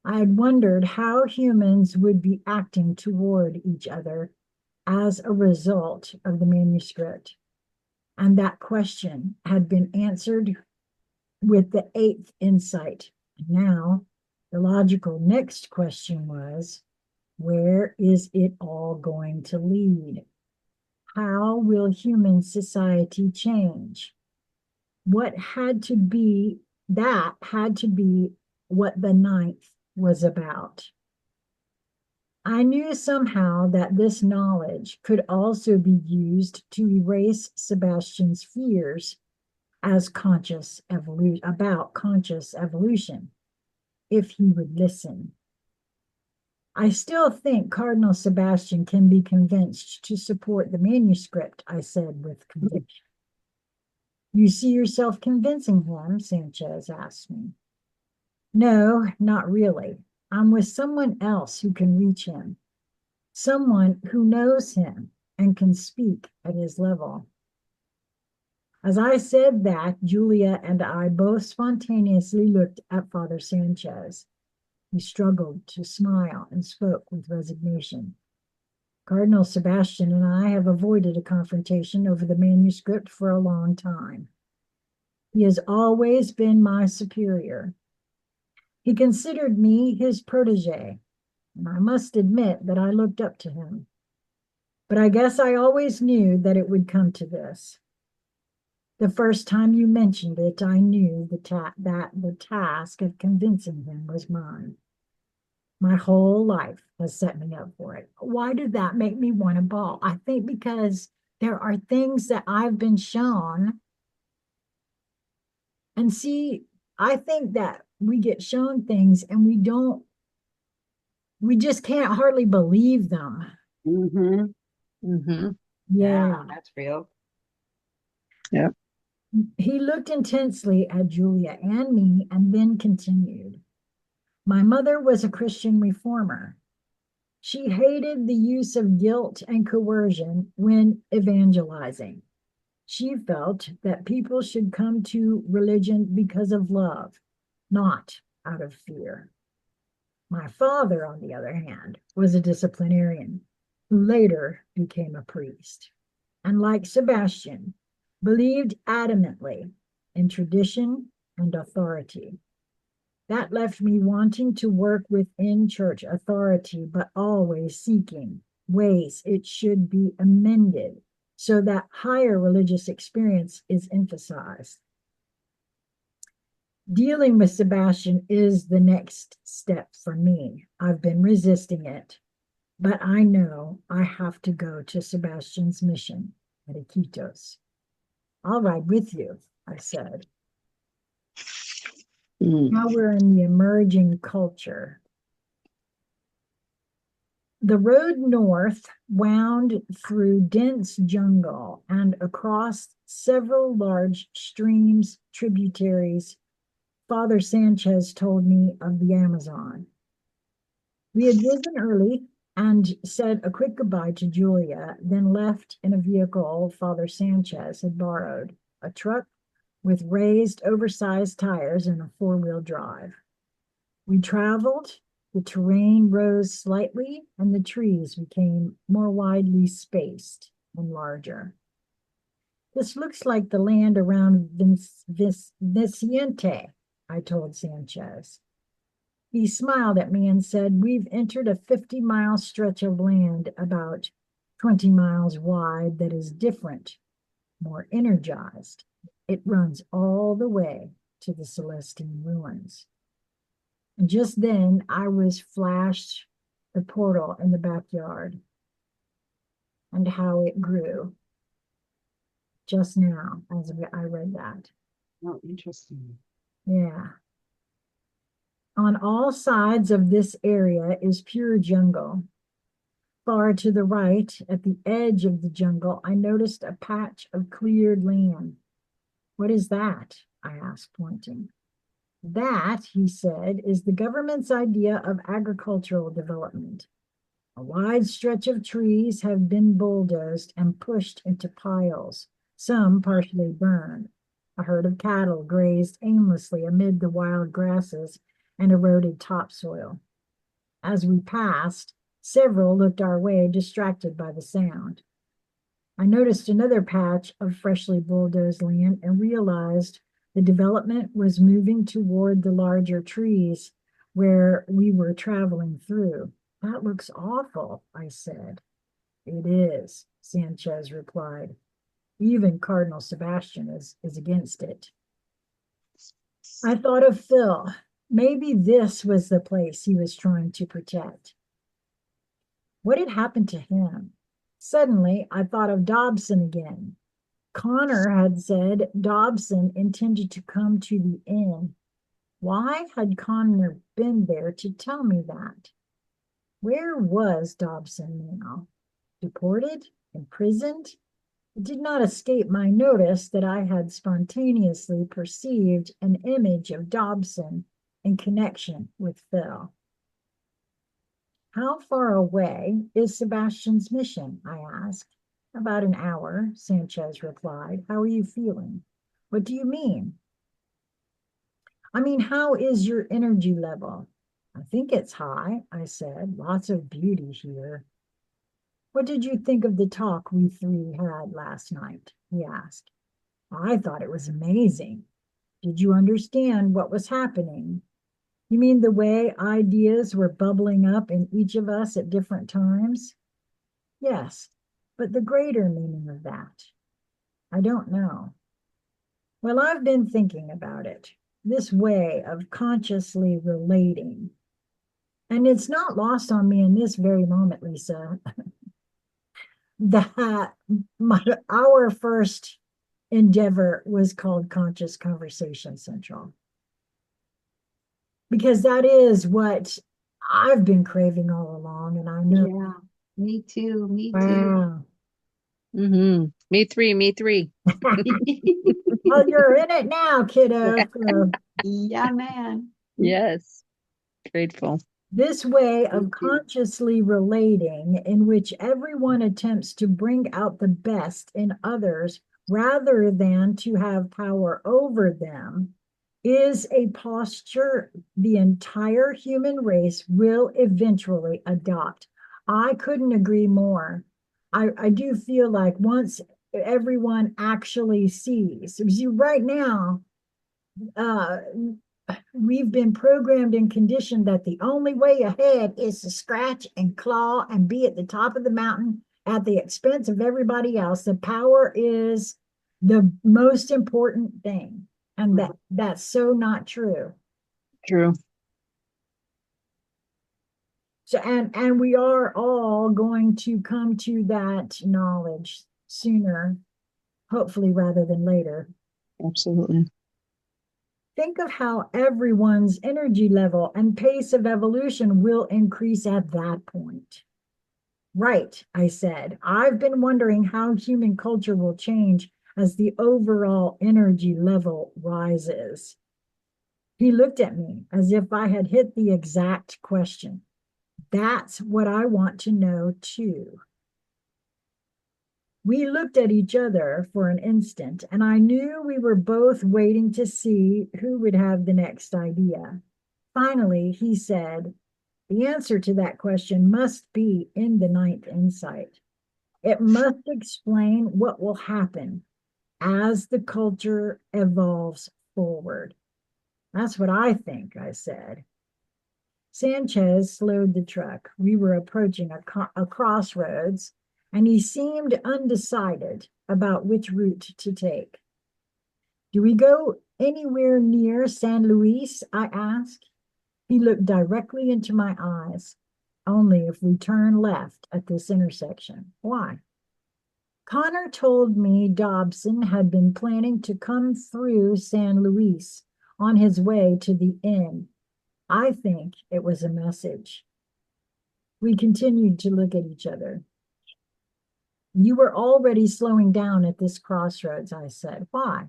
I had wondered how humans would be acting toward each other as a result of the manuscript. And that question had been answered with the eighth insight. Now, the logical next question was, where is it all going to lead? How will human society change? What had to be, that had to be what the ninth was about. I knew somehow that this knowledge could also be used to erase Sebastian's fears as conscious evolution about conscious evolution, if he would listen. I still think Cardinal Sebastian can be convinced to support the manuscript, I said with conviction. You see yourself convincing him? Sanchez asked me. No, not really. I'm with someone else who can reach him, someone who knows him and can speak at his level. As I said that, Julia and I both spontaneously looked at Father Sanchez. He struggled to smile and spoke with resignation. Cardinal Sebastian and I have avoided a confrontation over the manuscript for a long time. He has always been my superior. He considered me his protege, and I must admit that I looked up to him. But I guess I always knew that it would come to this. The first time you mentioned it, I knew that the task of convincing him was mine. My whole life has set me up for it. Why did that make me want to bawl? I think because there are things that I've been shown. And see, I think that we get shown things and we just can't hardly believe them. Mm-hmm. Mm-hmm. Yeah. That's real. Yep. He looked intensely at Julia and me and then continued. My mother was a Christian reformer. She hated the use of guilt and coercion when evangelizing. She felt that people should come to religion because of love, not out of fear. My father, on the other hand, was a disciplinarian who later became a priest, and like Sebastian, believed adamantly in tradition and authority. That left me wanting to work within church authority, but always seeking ways it should be amended so that higher religious experience is emphasized. Dealing with Sebastian is the next step for me. I've been resisting it, but I know I have to go to Sebastian's mission at Iquitos. I'll ride with you, I said. Now we're in the emerging culture. The road north wound through dense jungle and across several large streams, tributaries. Father Sanchez told me of the Amazon. We had risen early and said a quick goodbye to Julia, then left in a vehicle Father Sanchez had borrowed, a truck with raised, oversized tires and a four-wheel drive. We traveled, the terrain rose slightly, and the trees became more widely spaced and larger. This looks like the land around Vicente, I told Sanchez. He smiled at me and said, we've entered a 50-mile stretch of land about 20 miles wide that is different, more energized. It runs all the way to the Celestine ruins. And just then I was flashed the portal in the backyard and how it grew just now as I read that. Oh, interesting. Yeah. On all sides of this area is pure jungle. Far to the right, at the edge of the jungle, I noticed a patch of cleared land. What is that? I asked, pointing. That, he said, is the government's idea of agricultural development. A wide stretch of trees have been bulldozed and pushed into piles, some partially burned. A herd of cattle grazed aimlessly amid the wild grasses and eroded topsoil. As we passed, several looked our way, distracted by the sound. I noticed another patch of freshly bulldozed land and realized the development was moving toward the larger trees where we were traveling through. That looks awful, I said. It is, Sanchez replied. Even Cardinal Sebastian is against it. I thought of Phil. Maybe this was the place he was trying to protect. What had happened to him? Suddenly, I thought of Dobson again. Connor had said Dobson intended to come to the inn. Why had Connor been there to tell me that? Where was Dobson now? Deported? Imprisoned? It did not escape my notice that I had spontaneously perceived an image of Dobson in connection with Phil. How far away is Sebastian's mission? I asked. About an hour, Sanchez replied. How are you feeling? What do you mean? I mean, how is your energy level? I think it's high, I said. Lots of beauty here. What did you think of the talk we three had last night? He asked. I thought it was amazing. Did you understand what was happening? You mean the way ideas were bubbling up in each of us at different times? Yes, but the greater meaning of that, I don't know. Well, I've been thinking about it, this way of consciously relating. And it's not lost on me in this very moment, Lisa, that our first endeavor was called Conscious Conversation Central. Because that is what I've been craving all along, and I know. Yeah, me too. Me too. Wow. Me three. Well, you're in it now, kiddo. So Yeah, man. Yes. Grateful. this way of Me too. consciously relating, in which everyone attempts to bring out the best in others rather than to have power over them, is a posture the entire human race will eventually adopt. I couldn't agree more. I do feel like once everyone actually sees, see, right now, uh, we've been programmed and conditioned that the only way ahead is to scratch and claw and be at the top of the mountain at the expense of everybody else. The power is the most important thing. And that's so not true. True. So and we are all going to come to that knowledge sooner, hopefully rather than later. Absolutely. Think of how everyone's energy level and pace of evolution will increase at that point. Right, I said. I've been wondering how human culture will change as the overall energy level rises. He looked at me as if I had hit the exact question. That's what I want to know too. We looked at each other for an instant, and I knew we were both waiting to see who would have the next idea. Finally, he said, the answer to that question must be in the ninth insight. It must explain what will happen as the culture evolves forward. That's what I think, I said. Sanchez slowed the truck. We were approaching a crossroads, and he seemed undecided about which route to take. Do we go anywhere near San Luis? I asked. He looked directly into my eyes. Only if we turn left at this intersection. Why? Connor told me Dobson had been planning to come through San Luis on his way to the inn. I think it was a message. We continued to look at each other. You were already slowing down at this crossroads, I said. Why?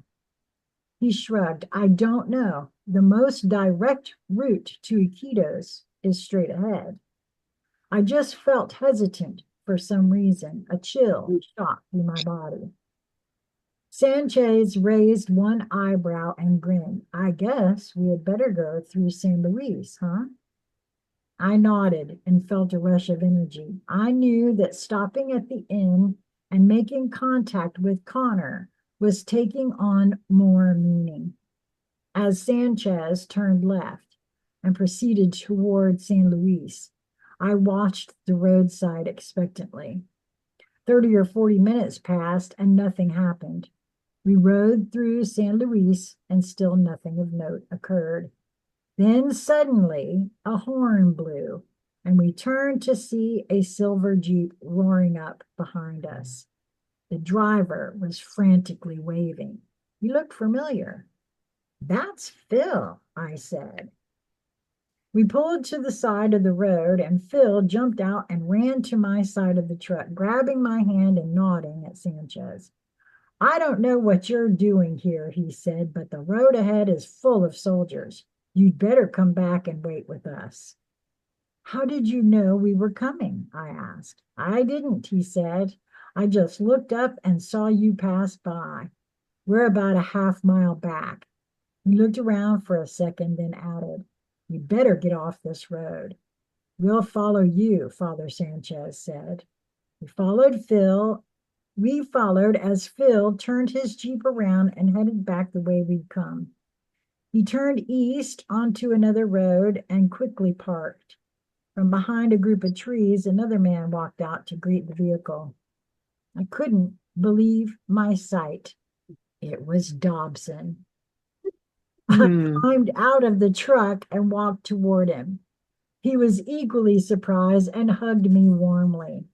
He shrugged. I don't know. The most direct route to Iquitos is straight ahead. I just felt hesitant for some reason. A chill shot through my body. Sanchez raised one eyebrow and grinned. I guess we had better go through San Luis, huh? I nodded and felt a rush of energy. I knew that stopping at the inn and making contact with Connor was taking on more meaning. As Sanchez turned left and proceeded toward San Luis, I watched the roadside expectantly. 30 or 40 minutes passed and nothing happened. We rode through San Luis and still nothing of note occurred. Then suddenly a horn blew and we turned to see a silver Jeep roaring up behind us. The driver was frantically waving. He looked familiar. That's Phil, I said. We pulled to the side of the road, and Phil jumped out and ran to my side of the truck, grabbing my hand and nodding at Sanchez. I don't know what you're doing here, he said, but the road ahead is full of soldiers. You'd better come back and wait with us. How did you know we were coming? I asked. I didn't, he said. I just looked up and saw you pass by. We're about a half-mile back. He looked around for a second, then added, "You better get off this road." "We'll follow you," Father Sanchez said. We followed as Phil turned his Jeep around and headed back the way we'd come. He turned east onto another road and quickly parked. From behind a group of trees, another man walked out to greet the vehicle. I couldn't believe my sight. It was Dobson. I climbed out of the truck and walked toward him. He was equally surprised and hugged me warmly.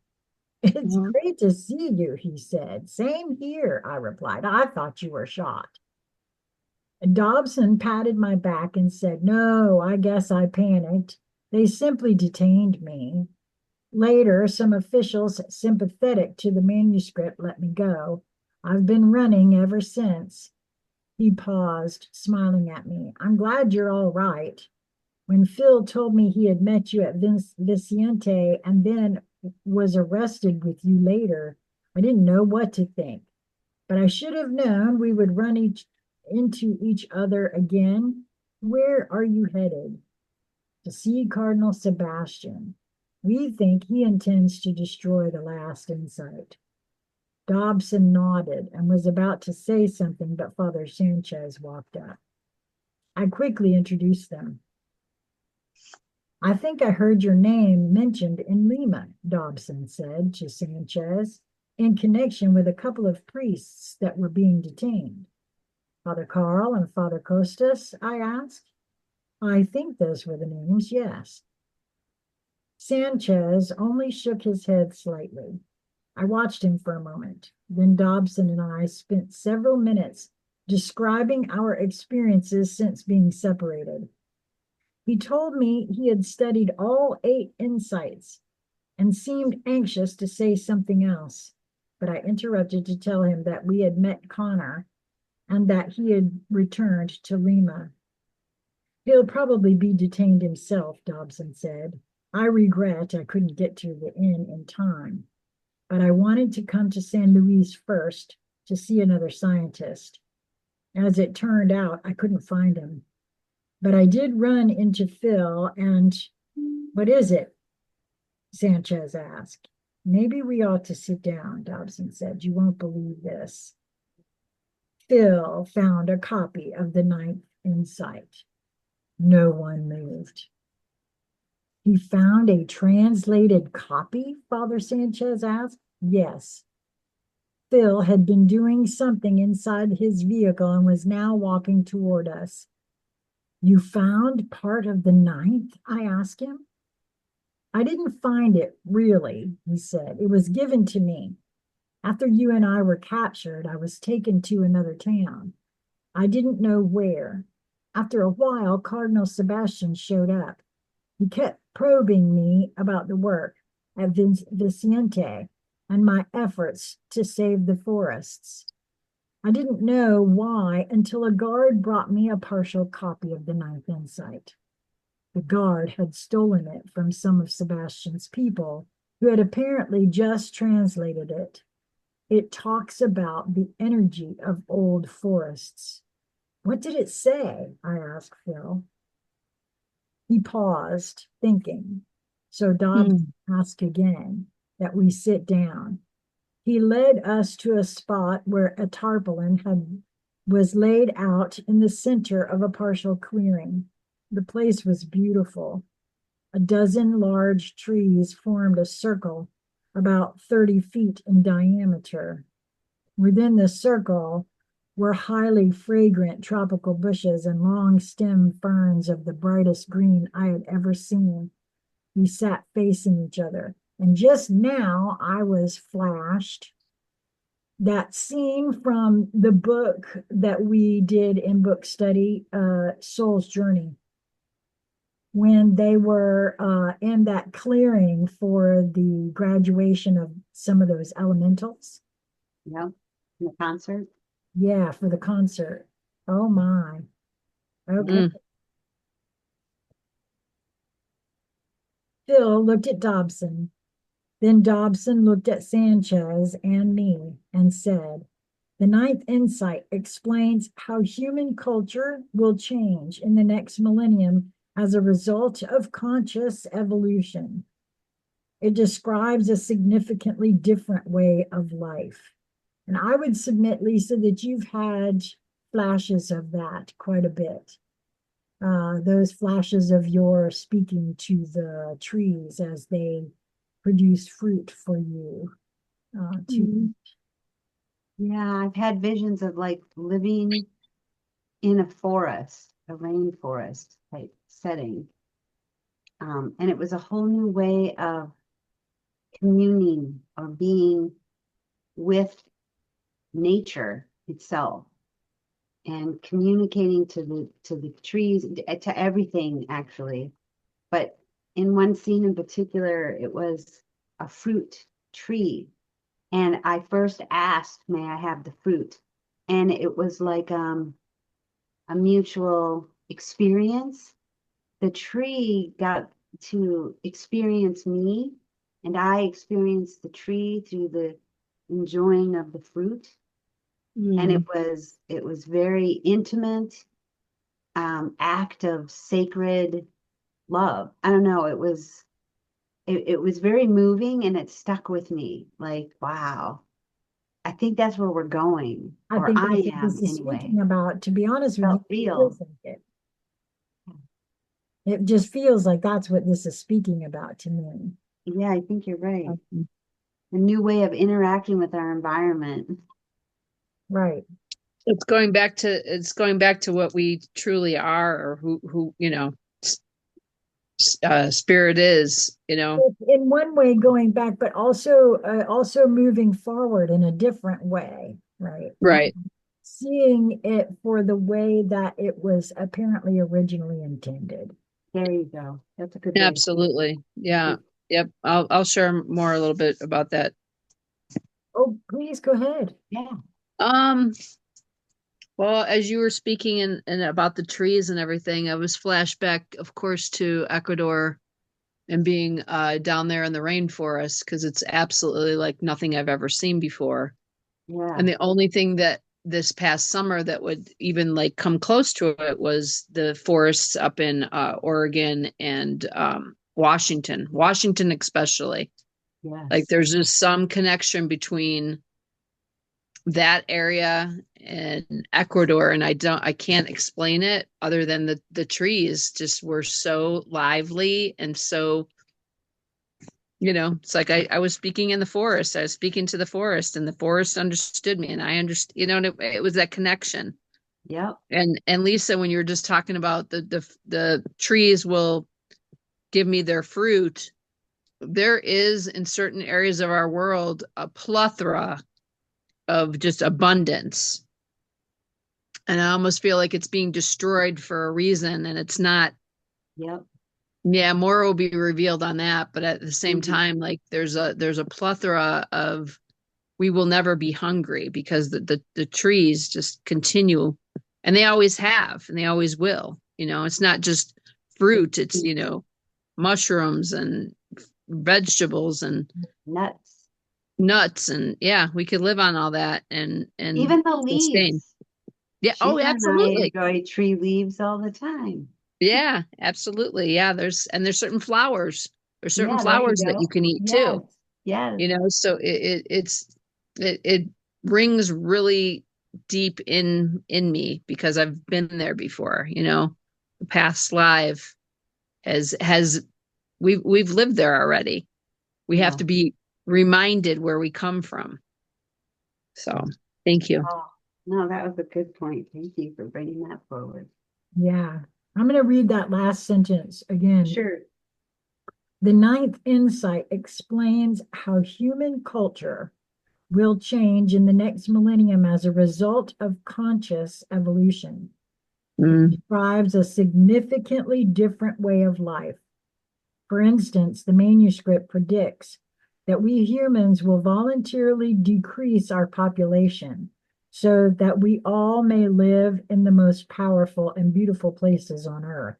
"It's great to see you," he said. "Same here," I replied. "I thought you were shot." Dobson patted my back and said, "No, I guess I panicked. They simply detained me. Later, some officials sympathetic to the manuscript let me go. I've been running ever since." He paused, smiling at me. "I'm glad you're all right. When Phil told me he had met you at Vicente and then was arrested with you later, I didn't know what to think. But I should have known we would run into each other again. Where are you headed?" "To see Cardinal Sebastian. We think he intends to destroy the last insight." Dobson nodded and was about to say something, but Father Sanchez walked up. I quickly introduced them. "I think I heard your name mentioned in Lima," Dobson said to Sanchez, "in connection with a couple of priests that were being detained." "Father Carl and Father Costas?" I asked. "I think those were the names, yes." Sanchez only shook his head slightly. I watched him for a moment. Then Dobson and I spent several minutes describing our experiences since being separated. He told me he had studied all 8 insights and seemed anxious to say something else, but I interrupted to tell him that we had met Connor and that he had returned to Lima. "He'll probably be detained himself," Dobson said. "I regret I couldn't get to the inn in time, but I wanted to come to San Luis first to see another scientist. As it turned out, I couldn't find him. But I did run into Phil and..." "What is it?" Sanchez asked. "Maybe we ought to sit down," Dobson said. "You won't believe this. Phil found a copy of the 9th Insight." No one moved. "He found a translated copy?" Father Sanchez asked. "Yes. Phil had been doing something inside his vehicle and was now walking toward us." "You found part of the 9th?" I asked him. "I didn't find it, really," he said. "It was given to me. After you and I were captured, I was taken to another town. I didn't know where. After a while, Cardinal Sebastian showed up. He kept probing me about the work at Vicente and my efforts to save the forests. I didn't know why until a guard brought me a partial copy of the 9th Insight. The guard had stolen it from some of Sebastian's people, who had apparently just translated it. It talks about the energy of old forests." "What did it say?" I asked Phil. He paused, thinking. So Dobbs asked again that we sit down. He led us to a spot where a tarpaulin was laid out in the center of a partial clearing. The place was beautiful. A dozen large trees formed a circle about 30 feet in diameter. Within the circle were highly fragrant tropical bushes and long stem ferns of the brightest green I had ever seen. We sat facing each other. And just now I was flashed that scene from the book that we did in book study, Soul's Journey, when they were in that clearing for the graduation of some of those elementals. Yep. In the concert. Yeah, for the concert. Oh my. Okay. Mm. Phil looked at Dobson. Then Dobson looked at Sanchez and me and said, "The ninth insight explains how human culture will change in the next millennium as a result of conscious evolution. It describes a significantly different way of life." And I would submit, Lisa, that you've had flashes of that quite a bit. Those flashes of your speaking to the trees as they produce fruit for you to. Yeah, I've had visions of like living in a forest, a rainforest type setting. And it was a whole new way of communing or being with nature itself and communicating to the trees, to everything actually. But in one scene in particular, it was a fruit tree. And I first asked, may I have the fruit? And it was like a mutual experience. The tree got to experience me, and I experienced the tree through the enjoying of the fruit. And Mm. it was very intimate, act of sacred love. I don't know, it was very moving and it stuck with me. Like, wow, I think that's where we're going, I or think I that's what am this is anyway. speaking about. To be honest with you, Felt it real. feels like it. It just feels like that's what this is speaking about to me. Yeah, I think you're right. Mm. A new way of interacting with our environment. Right. It's going back to what we truly are, or who spirit is, It's in one way going back, but also moving forward in a different way, right? Right. Seeing it for the way that it was apparently originally intended. There you go. That's a good way to see Absolutely. Yeah. it. Yep. I'll share more a little bit about that. Oh, please go ahead. Yeah. Um, well, as you were speaking and about the trees and everything, I was flashback, of course, to Ecuador and being down there in the rainforest because it's absolutely like nothing I've ever seen before. Yeah. And the only thing that this past summer that would even like come close to it was the forests up in Oregon and Washington especially. Like Yes. there's just some connection between that area and Ecuador, and I can't explain it other than the trees just were so lively and so, it's like I was speaking in the forest. I was speaking to the forest, and the forest understood me, and I understood, and it was that connection. Yep. And Lisa, when you were just talking about the trees will give me their fruit, there is in certain areas of our world a plethora of just abundance. And I almost feel like it's being destroyed for a reason, and it's not. Yep. Yeah, more will be revealed on that, but at the same Mhm. time, like there's a plethora of we will never be hungry because the trees just continue, and they always have and they always will. It's not just fruit, it's mushrooms and vegetables and Nuts. nuts, and yeah, we could live on all that and Even the sustain. leaves. Yeah, oh, Sheila and I absolutely. enjoy tree leaves all the time. Yeah, absolutely. Yeah, there's certain flowers. There's certain Yeah, there you flowers that you go. can eat Yes. too. Yes. So it rings really deep in me because I've been there before. The past life has we've lived there already. We have Yeah. to be reminded where we come from. So thank you. Oh, no, that was a good point. Thank you for bringing that forward. Yeah. I'm going to read that last sentence again. Sure. The ninth insight explains how human culture will change in the next millennium as a result of conscious evolution. Mm. Describes a significantly different way of life. For instance, the manuscript predicts that we humans will voluntarily decrease our population so that we all may live in the most powerful and beautiful places on earth.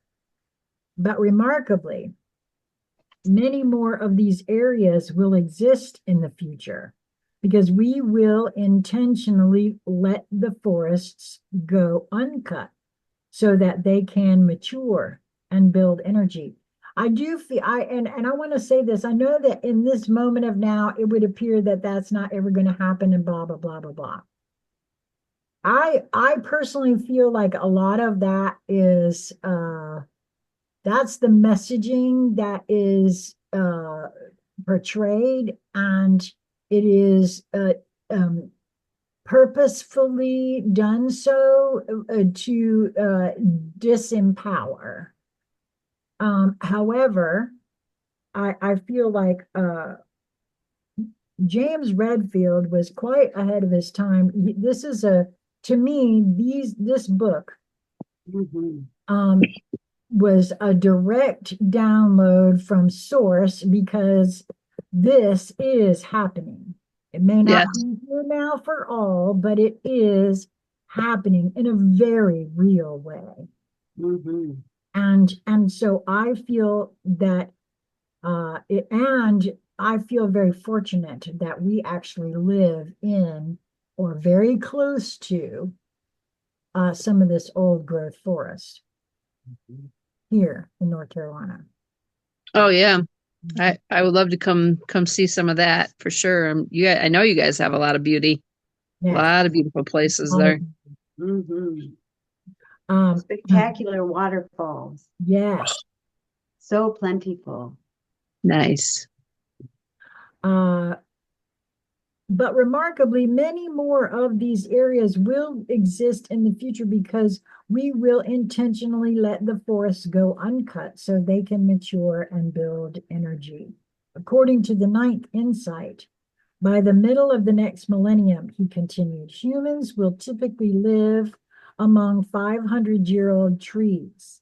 But remarkably, many more of these areas will exist in the future because we will intentionally let the forests go uncut so that they can mature and build energy. I do feel and I want to say this. I know that in this moment of now, it would appear that that's not ever going to happen and blah blah blah blah blah. I personally feel like a lot of that is that's the messaging that is portrayed, and it is purposefully done so to disempower. However, I feel like James Redfield was quite ahead of his time. This is to me, this book was a direct download from source because this is happening. It may not be here now for all, but it is happening in a very real way. And so I feel that and I feel very fortunate that we actually live in or very close to some of this old growth forest here in North Carolina. Oh yeah. I would love to come see some of that for sure. I know you guys have a lot of beauty. Yes. A lot of beautiful places there. Spectacular waterfalls. Yes. So plentiful. Nice. But remarkably, many more of these areas will exist in the future because we will intentionally let the forests go uncut so they can mature and build energy. According to the ninth insight, by the middle of the next millennium, he continued, humans will typically live among 500-year-old trees.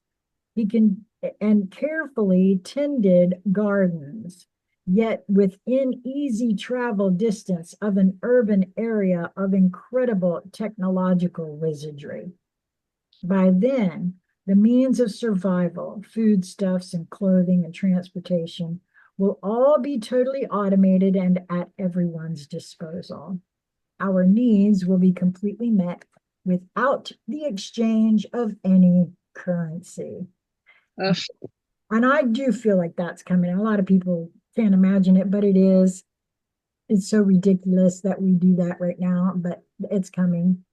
And carefully tended gardens, yet within easy travel distance of an urban area of incredible technological wizardry. By then, the means of survival, foodstuffs and clothing and transportation, will all be totally automated and at everyone's disposal. Our needs will be completely met without the exchange of any currency. And I do feel like that's coming. A lot of people can't imagine it, but it is. It's so ridiculous that we do that right now, but it's coming.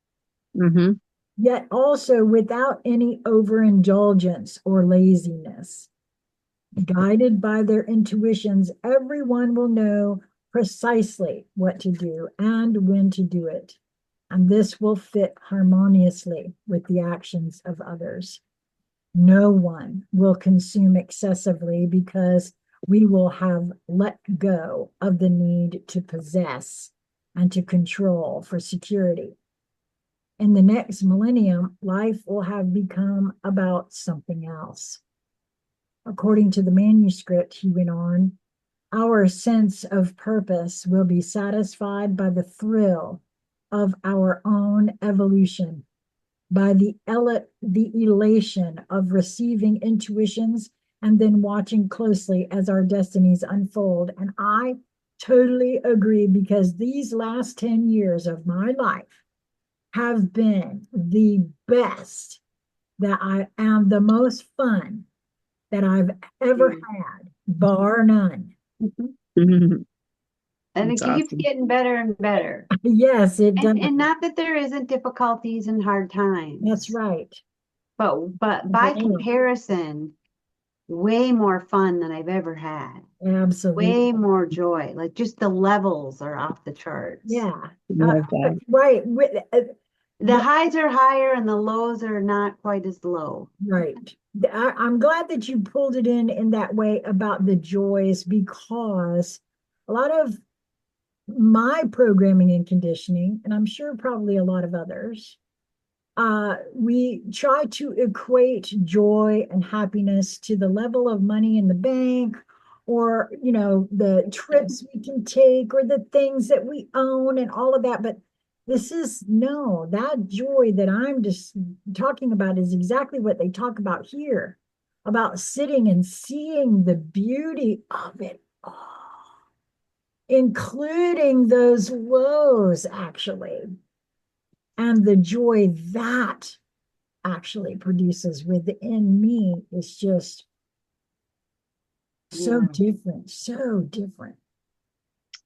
Yet also without any overindulgence or laziness. Guided by their intuitions, everyone will know precisely what to do and when to do it. And this will fit harmoniously with the actions of others. No one will consume excessively because we will have let go of the need to possess and to control for security. In the next millennium, life will have become about something else. According to the manuscript, he went on, our sense of purpose will be satisfied by the thrill of our own evolution, by the elation of receiving intuitions and then watching closely as our destinies unfold. And I totally agree because these last 10 years of my life have been the best that I am, the most fun that I've ever had, bar none. And it keeps getting better and better. Yes, it does. And not that there isn't difficulties and hard times. That's right. But by comparison, way more fun than I've ever had. Absolutely. Way more joy. Like just the levels are off the charts. Yeah. Right. The highs are higher and the lows are not quite as low. Right. I'm glad that you pulled it in that way about the joys, because a lot of my programming and conditioning, and I'm sure probably a lot of others, we try to equate joy and happiness to the level of money in the bank, or, the trips we can take, or the things that we own and all of that. But this is no, that joy that I'm just talking about is exactly what they talk about here, about sitting and seeing the beauty of it all, including those lows, actually, and the joy that actually produces within me is just so Yeah. different, so different.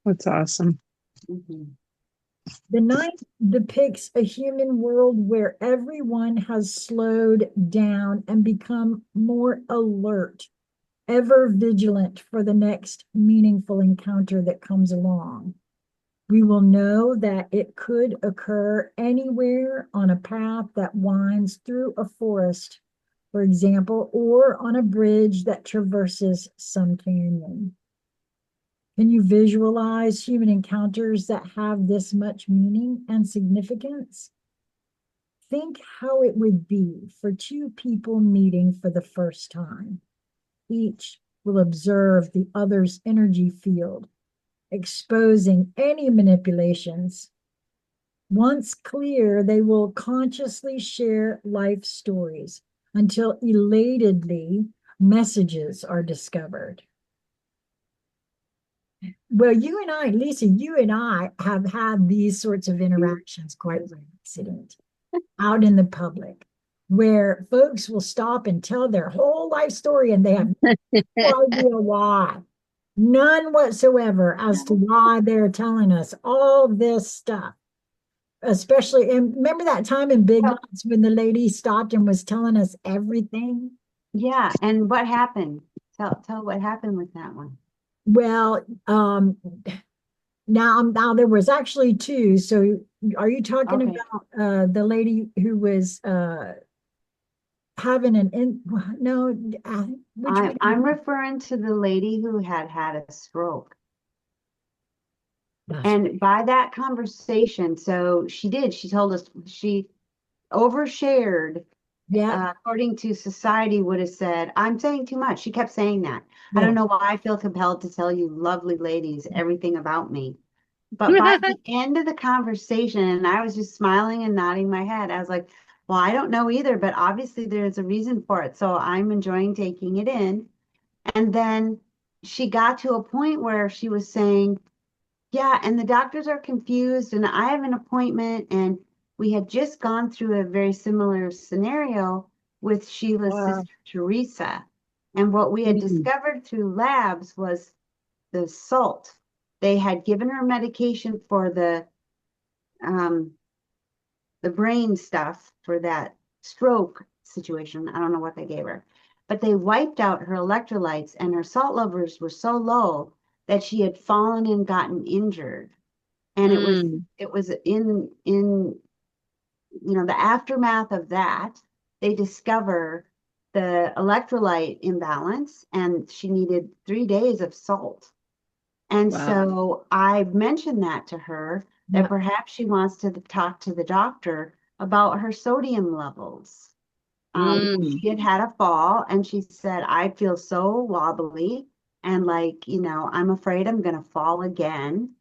That's awesome. Mm-hmm. The ninth depicts a human world where everyone has slowed down and become more alert, ever vigilant for the next meaningful encounter that comes along. We will know that it could occur anywhere on a path that winds through a forest, for example, or on a bridge that traverses some canyon. Can you visualize human encounters that have this much meaning and significance? Think how it would be for two people meeting for the first time. Each will observe the other's energy field, exposing any manipulations. Once clear, they will consciously share life stories until elatedly messages are discovered. Well, Lisa, you and I have had these sorts of interactions quite by accident out in the public, where folks will stop and tell their whole life story and they have no idea why. None whatsoever as to why they're telling us all this stuff. Especially, and remember that time in Big Lots when the lady stopped and was telling us everything? Yeah. And what happened? Tell what happened with that one. Well, now there was actually two. So are you talking Okay. about the lady who was having an in no which one? I'm referring to the lady who had a stroke. That's And by that conversation, so she told us she overshared, yeah, according to society would have said, I'm saying too much. She kept saying that. I yeah. don't know why I feel compelled to tell you lovely ladies everything about me. But by the end of the conversation, and I was just smiling and nodding my head, I was like, well, I don't know either, but obviously there's a reason for it. So I'm enjoying taking it in. And then she got to a point where she was saying, yeah, and the doctors are confused, and I have an appointment, and we had just gone through a very similar scenario with Sheila's Wow. sister Teresa. And what we had Mm. discovered through labs was the salt. They had given her medication for um, the brain stuff for that stroke situation. I don't know what they gave her, but they wiped out her electrolytes, and her salt levels were so low that she had fallen and gotten injured. And Mm. it was in the aftermath of that, they discover the electrolyte imbalance, and she needed 3 days of salt. And Wow. so I mentioned that to her, that Yeah, perhaps she wants to talk to the doctor about her sodium levels. Mm. She had had a fall, and she said, I feel so wobbly, and like, I'm afraid I'm going to fall again.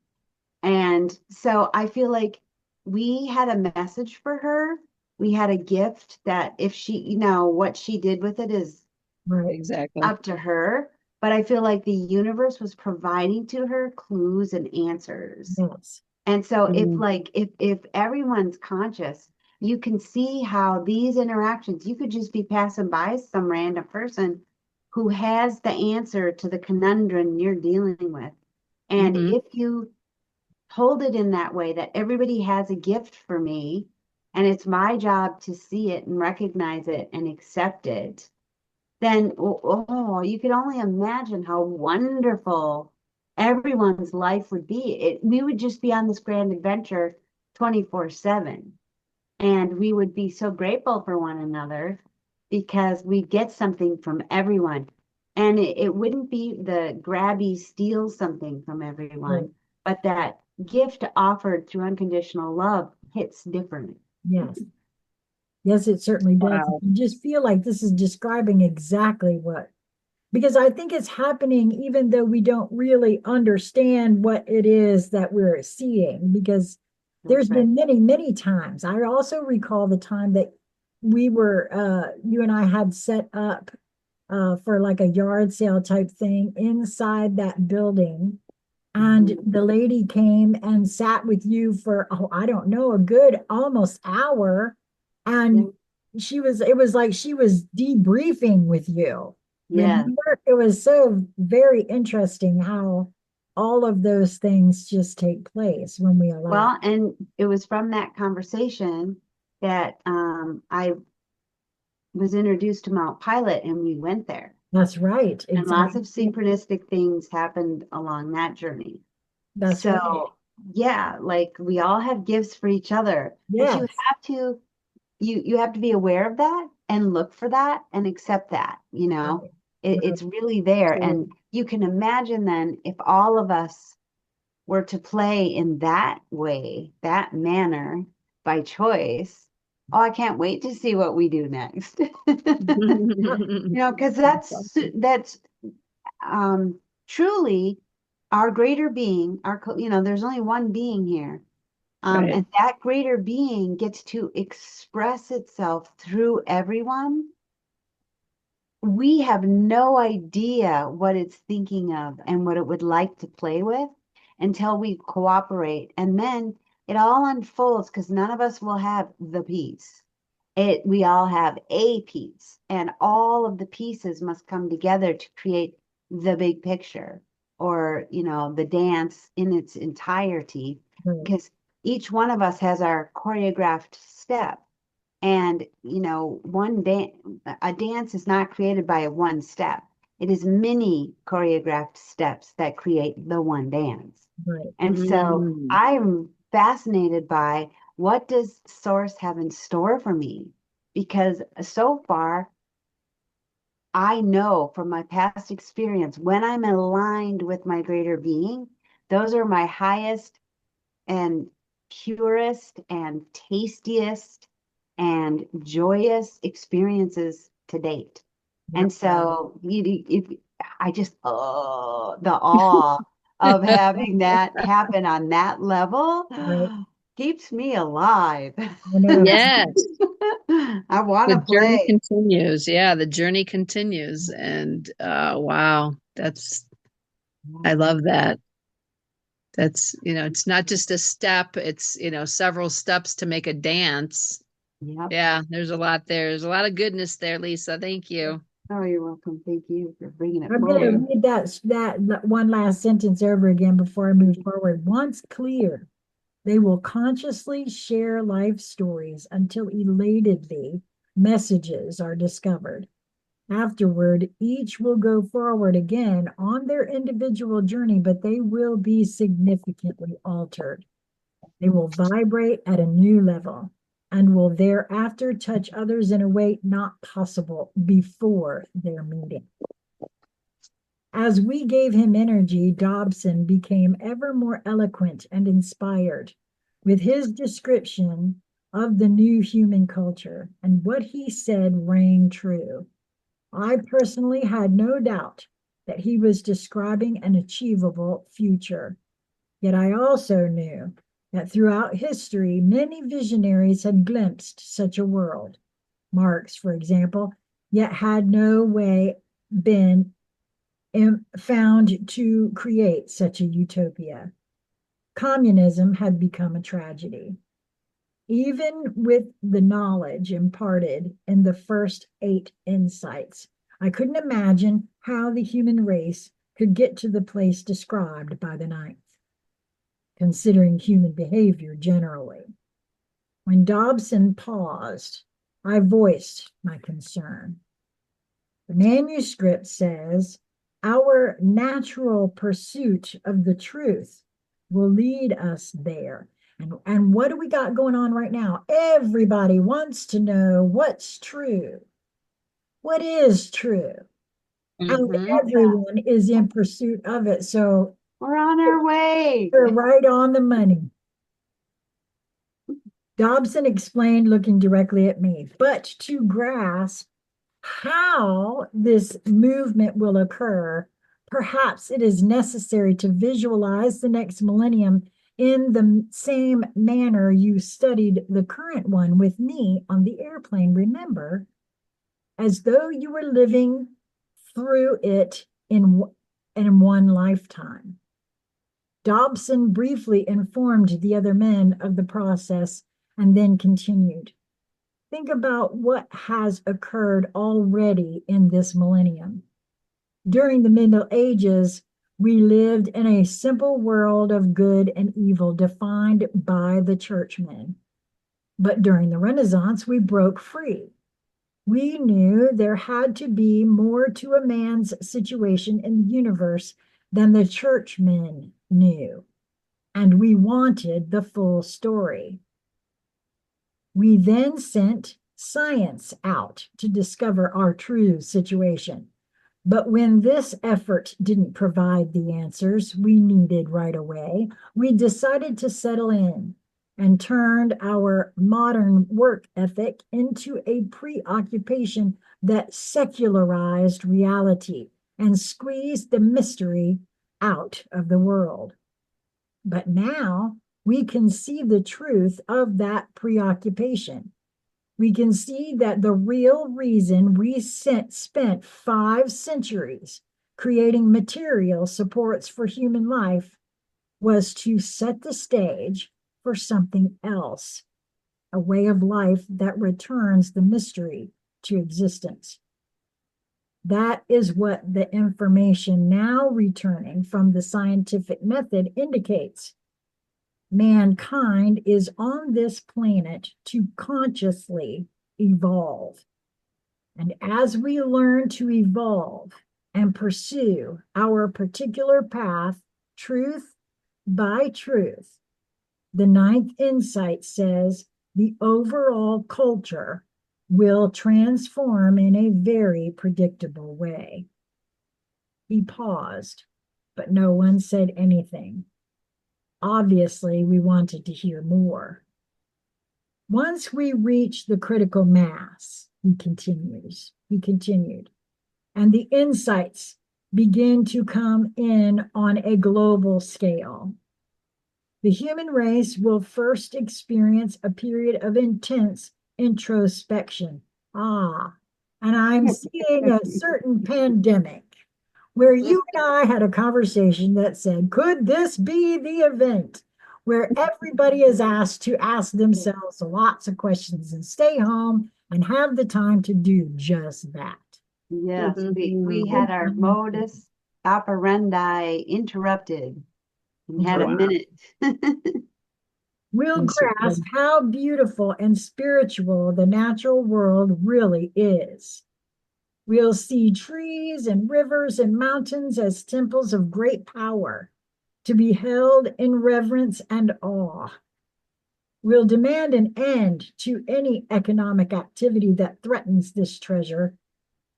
And so I feel like we had a message for her. We had a gift that if she, what she did with it is right. Exactly. up to her. But I feel like the universe was providing to her clues and answers. Yes. And so Mm. if everyone's conscious, you can see how these interactions, you could just be passing by some random person who has the answer to the conundrum you're dealing with. And Hmm. if you hold it in that way, that everybody has a gift for me, and it's my job to see it and recognize it and accept it, then you could only imagine how wonderful everyone's life would be. We would just be on this grand adventure 24/7. And we would be so grateful for one another because we get something from everyone. And it wouldn't be the grabby steal something from everyone, but that gift offered through unconditional love hits different. Yes. Yes, it certainly does. Wow. I just feel like this is describing exactly what, because I think it's happening even though we don't really understand what it is that we're seeing, because there's That's right. been many, many times. I also recall the time that we were, you and I had set up for like a yard sale type thing inside that building. And the lady came and sat with you for, oh, I don't know, a good almost hour. And it was like she was debriefing with you. Yes. Remember? It was so very interesting how all of those things just take place when we allow. Well, and it was from that conversation that I was introduced to Mount Pilot and we went there. That's right. And lots of Exactly. synchronistic things happened along that journey. That's right. So, yeah, like we all have gifts for each other. But Yes. you have to be aware of that and look for that and accept that, you know. Right. It's really there. And you can imagine then if all of us were to play in that way, that manner by choice, oh, I can't wait to see what we do next. You know, because that's truly our greater being, you know, there's only one being here. Right. And that greater being gets to express itself through everyone. We have no idea what it's thinking of and what it would like to play with until we cooperate. And then it all unfolds because none of us will have the piece. We all have a piece, and all of the pieces must come together to create the big picture, or, you know, the dance in its entirety, Right. because each one of us has our choreographed step. And, you know, a dance is not created by one step. It is many choreographed steps that create the one dance. Right. And so I'm fascinated by what does Source have in store for me? Because so far, I know from my past experience, when I'm aligned with my greater being, those are my highest and purest and tastiest and joyous experiences to date. Yep. And so I just, the awe of having that happen on that level Right. keeps me alive. I know. Yes. I want The to journey play. continues. Yeah, the journey continues. And wow, I love that. That's, you know, it's not just a step, it's, you know, several steps to make a dance. Yep. Yeah, there's a lot there. There's a lot of goodness there, Lisa. Thank you. Oh, you're welcome. Thank you for bringing it I'm going to forward. read that one last sentence over again before I move forward. Once clear, they will consciously share life stories until elatedly messages are discovered. Afterward, each will go forward again on their individual journey, but they will be significantly altered. They will vibrate at a new level and will thereafter touch others in a way not possible before their meeting. As we gave him energy, Dobson became ever more eloquent and inspired with his description of the new human culture, and what he said rang true. I personally had no doubt that he was describing an achievable future. Yet I also knew that throughout history, many visionaries had glimpsed such a world. Marx, for example, yet had no way been found to create such a utopia. Communism had become a tragedy. Even with the knowledge imparted in the first 8 insights, I couldn't imagine how the human race could get to the place described by the 9th, considering human behavior generally. When Dobson paused, I voiced my concern. The manuscript says, our natural pursuit of the truth will lead us there. And what do we got going on right now? Everybody wants to know what's true. What is true? And Mhm. everyone is in pursuit of it. So We're on our way. we're right on the money. Dobson explained, looking directly at me, but to grasp how this movement will occur, perhaps it is necessary to visualize the next millennium in the same manner you studied the current one with me on the airplane. Remember, as though you were living through it in one lifetime. Dobson briefly informed the other men of the process and then continued. Think about what has occurred already in this millennium. During the Middle Ages, we lived in a simple world of good and evil defined by the churchmen. But during the Renaissance, we broke free. We knew there had to be more to a man's situation in the universe than the churchmen knew, and we wanted the full story. We then sent science out to discover our true situation. But when this effort didn't provide the answers we needed right away, we decided to settle in and turned our modern work ethic into a preoccupation that secularized reality and squeezed the mystery out of the world. But now we can see the truth of that preoccupation. We can see that the real reason we spent 5 centuries creating material supports for human life was to set the stage for something else, a way of life that returns the mystery to existence. That is what the information now returning from the scientific method indicates. Mankind is on this planet to consciously evolve. And as we learn to evolve and pursue our particular path, truth by truth, the ninth insight says the overall culture will transform in a very predictable way. He paused, but no one said anything. Obviously, we wanted to hear more. Once we reach the critical mass, he continued, and the insights begin to come in on a global scale. The human race will first experience a period of intense introspection. And I'm seeing a certain pandemic where you and I had a conversation that said, could this be the event where everybody is asked to ask themselves lots of questions and stay home and have the time to do just that? Yes, we had our modus operandi interrupted and had a minute. We'll grasp how beautiful and spiritual the natural world really is. We'll see trees and rivers and mountains as temples of great power, to be held in reverence and awe. We'll demand an end to any economic activity that threatens this treasure,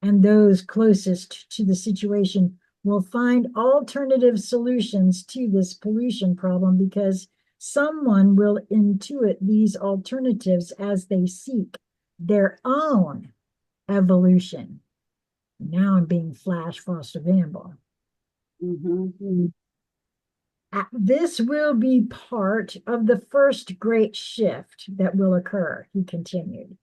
and those closest to the situation will find alternative solutions to this pollution problem because someone will intuit these alternatives as they seek their own evolution. Now I'm being Flash Foster Gamble. This will be part of the first great shift that will occur, he continued,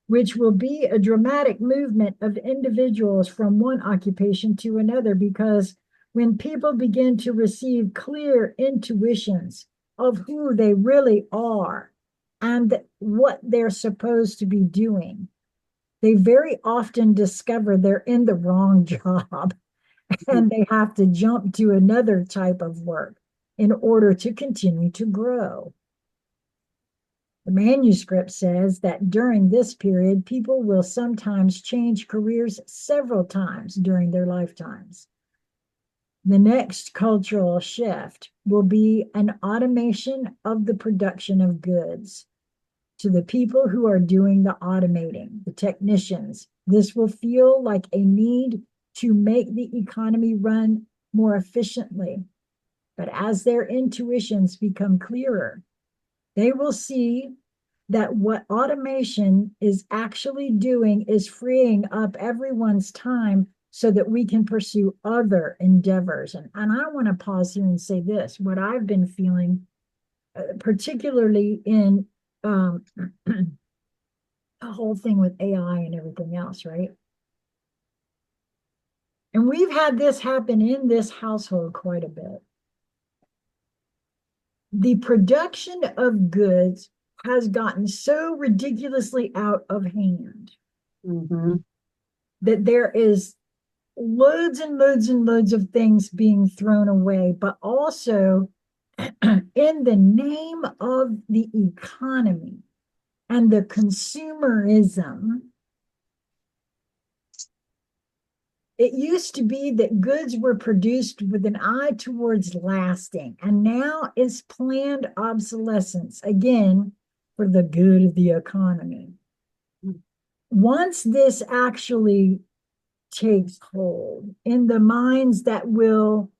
which will be a dramatic movement of individuals from one occupation to another, because when people begin to receive clear intuitions of who they really are and what they're supposed to be doing, they very often discover they're in the wrong job and they have to jump to another type of work in order to continue to grow. The manuscript says that during this period, people will sometimes change careers several times during their lifetimes. The next cultural shift will be an automation of the production of goods. To the people who are doing the automating, the technicians, this will feel like a need to make the economy run more efficiently. But as their intuitions become clearer, they will see that what automation is actually doing is freeing up everyone's time so that we can pursue other endeavors. And I want to pause here and say this, what I've been feeling, particularly in the whole thing with AI and everything else, right? And we've had this happen in this household quite a bit. The production of goods has gotten so ridiculously out of hand that there is loads and loads and loads of things being thrown away, but also in the name of the economy and the consumerism. It used to be that goods were produced with an eye towards lasting, and now it's planned obsolescence, again, for the good of the economy. Once this actually takes hold in the minds that will,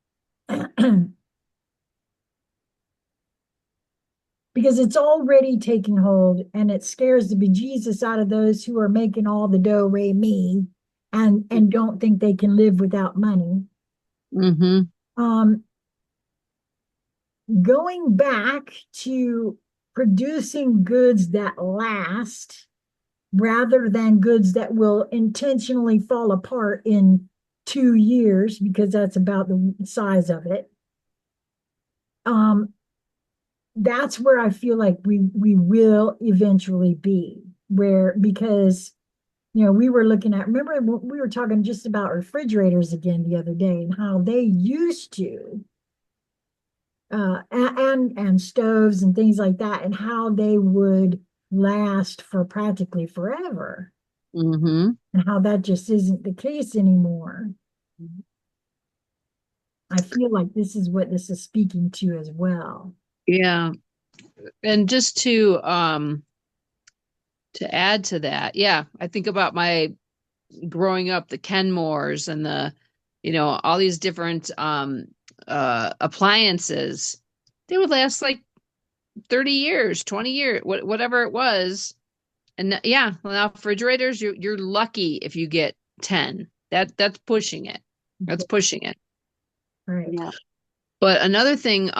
because it's already taking hold, and it scares the bejesus out of those who are making all the do re mi and don't think they can live without money. Going back to producing goods that last rather than goods that will intentionally fall apart in 2 years, because that's about the size of it. That's where I feel like we will eventually be, where, because we were looking at, remember we were talking just about refrigerators again the other day and how they used to, and stoves and things like that, and how they would last for practically forever, and how that just isn't the case anymore. I feel like this is what this is speaking to as well. Yeah. And just to add to that, yeah, I think about my growing up, the Kenmores and the, all these different appliances. They would last like 30 years, 20 years, whatever it was. And yeah, well, now refrigerators, you're lucky if you get 10. That's pushing it. That's pushing it. Right. Yeah. But another thing,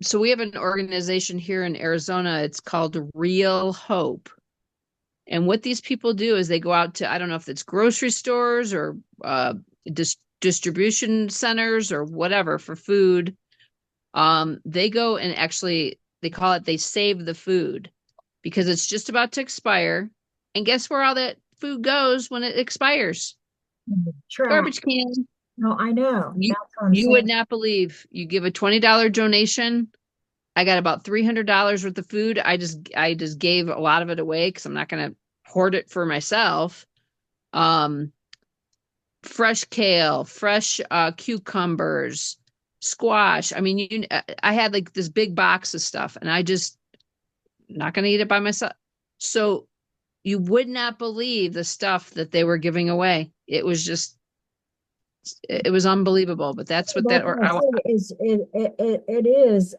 so we have an organization here in Arizona. It's called Real Hope. And what these people do is they go out to, I don't know if it's grocery stores or distribution centers or whatever for food. They go and actually, they call it, they save the food because it's just about to expire. And guess where all that food goes when it expires? Trash. Garbage can. No, I know. You, That's what I'm you saying. would not believe, you give a $20 donation. I got about $300 worth of food. I just gave a lot of it away because I'm not going to hoard it for myself. Fresh kale, fresh cucumbers, squash. I mean, I had like this big box of stuff, and I just not going to eat it by myself. So you would not believe the stuff that they were giving away. It was unbelievable. But that's what that. Or It is.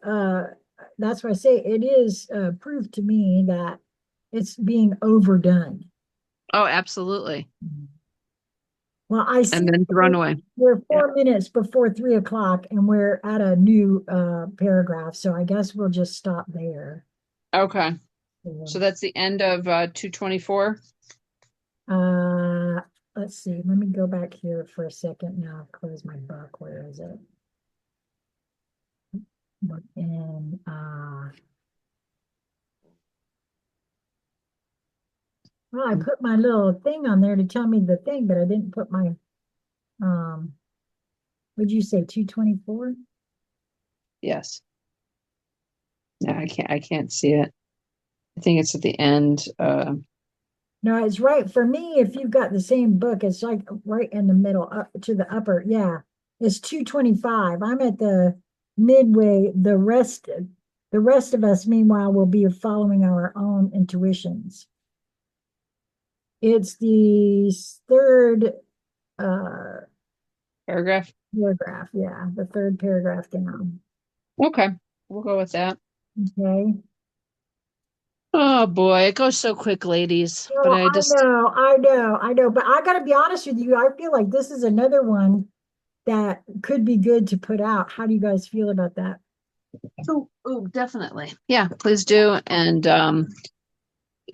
That's why I say it is proof to me that it's being overdone. Oh, absolutely. Well, I see. And then thrown away. We're 4 minutes before 3 o'clock, and we're at a new paragraph. So I guess we'll just stop there. Okay. So that's the end of 224. Let's see. Let me go back here for a second. Now I've closed my book. Where is it? In well, I put my little thing on there to tell me the thing, but I didn't put my would you say 224? Yes. No, I can't see it. I think it's at the end. No, it's right. For me, if you've got the same book, it's like right in the middle, up to the upper. Yeah. is 225. I'm at the midway. The rest of us, meanwhile, will be following our own intuitions. It's the third uh Paragraph. paragraph. Yeah, the third paragraph down. Okay, we'll go with that. Okay. Oh boy, it goes so quick, ladies. But Well, I I just, know, I know, I know, but I got to be honest with you. I feel like this is another one that could be good to put out. How do you guys feel about that? oh, definitely. Yeah, please do. And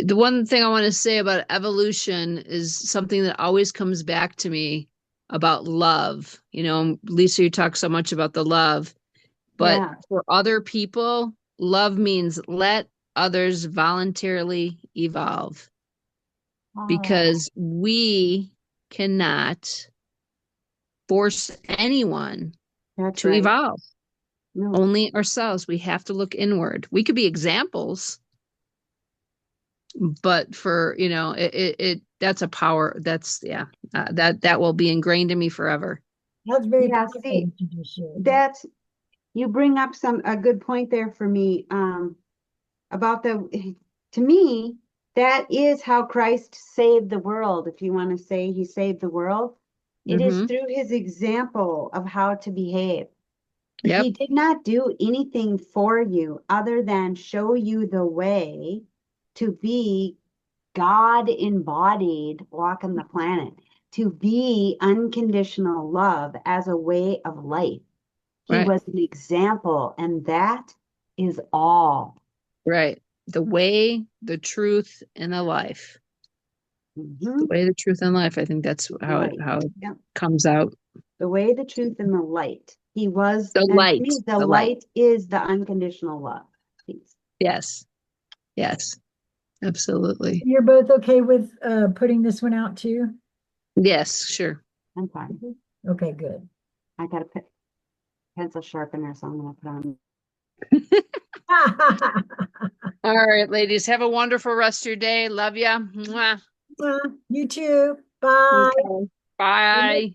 the one thing I want to say about evolution is something that always comes back to me about love. You know, Lisa, you talk so much about the love, but Yeah. for other people, love means let others voluntarily evolve Oh, because we cannot force anyone that's to right. evolve, No, only ourselves. We have to look inward. We could be examples, but for, you know, that's a power. That's, yeah, that will be ingrained in me forever. That's very yeah, powerful see, what you just shared. that's you bring up a good point there for me. About to me, that is how Christ saved the world. If you want to say he saved the world, it is Mm-hmm. through his example of how to behave. Yep. He did not do anything for you other than show you the way to be God embodied walking the planet, to be unconditional love as a way of life. He Right. was an example, and that is all. Right. The way, the truth, and the life. The Mhm. way, the truth, and life. I think that's Light. how it Yep. comes out. The way, the truth, and the light. He was, The and to light. me, the The light. light is the unconditional love piece. Yes. Yes. Absolutely. You're both okay with putting this one out too? Yes, sure. I'm fine. Okay, good. I got a pencil sharpener, so I'm going to put on. All right, ladies. Have a wonderful rest of your day. Love ya. Mwah. You too. Bye. Okay. Bye.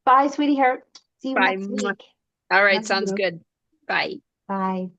Bye, sweetie heart. See you Bye. next Mwah. week. All right. Love Sounds you. good. Bye. Bye.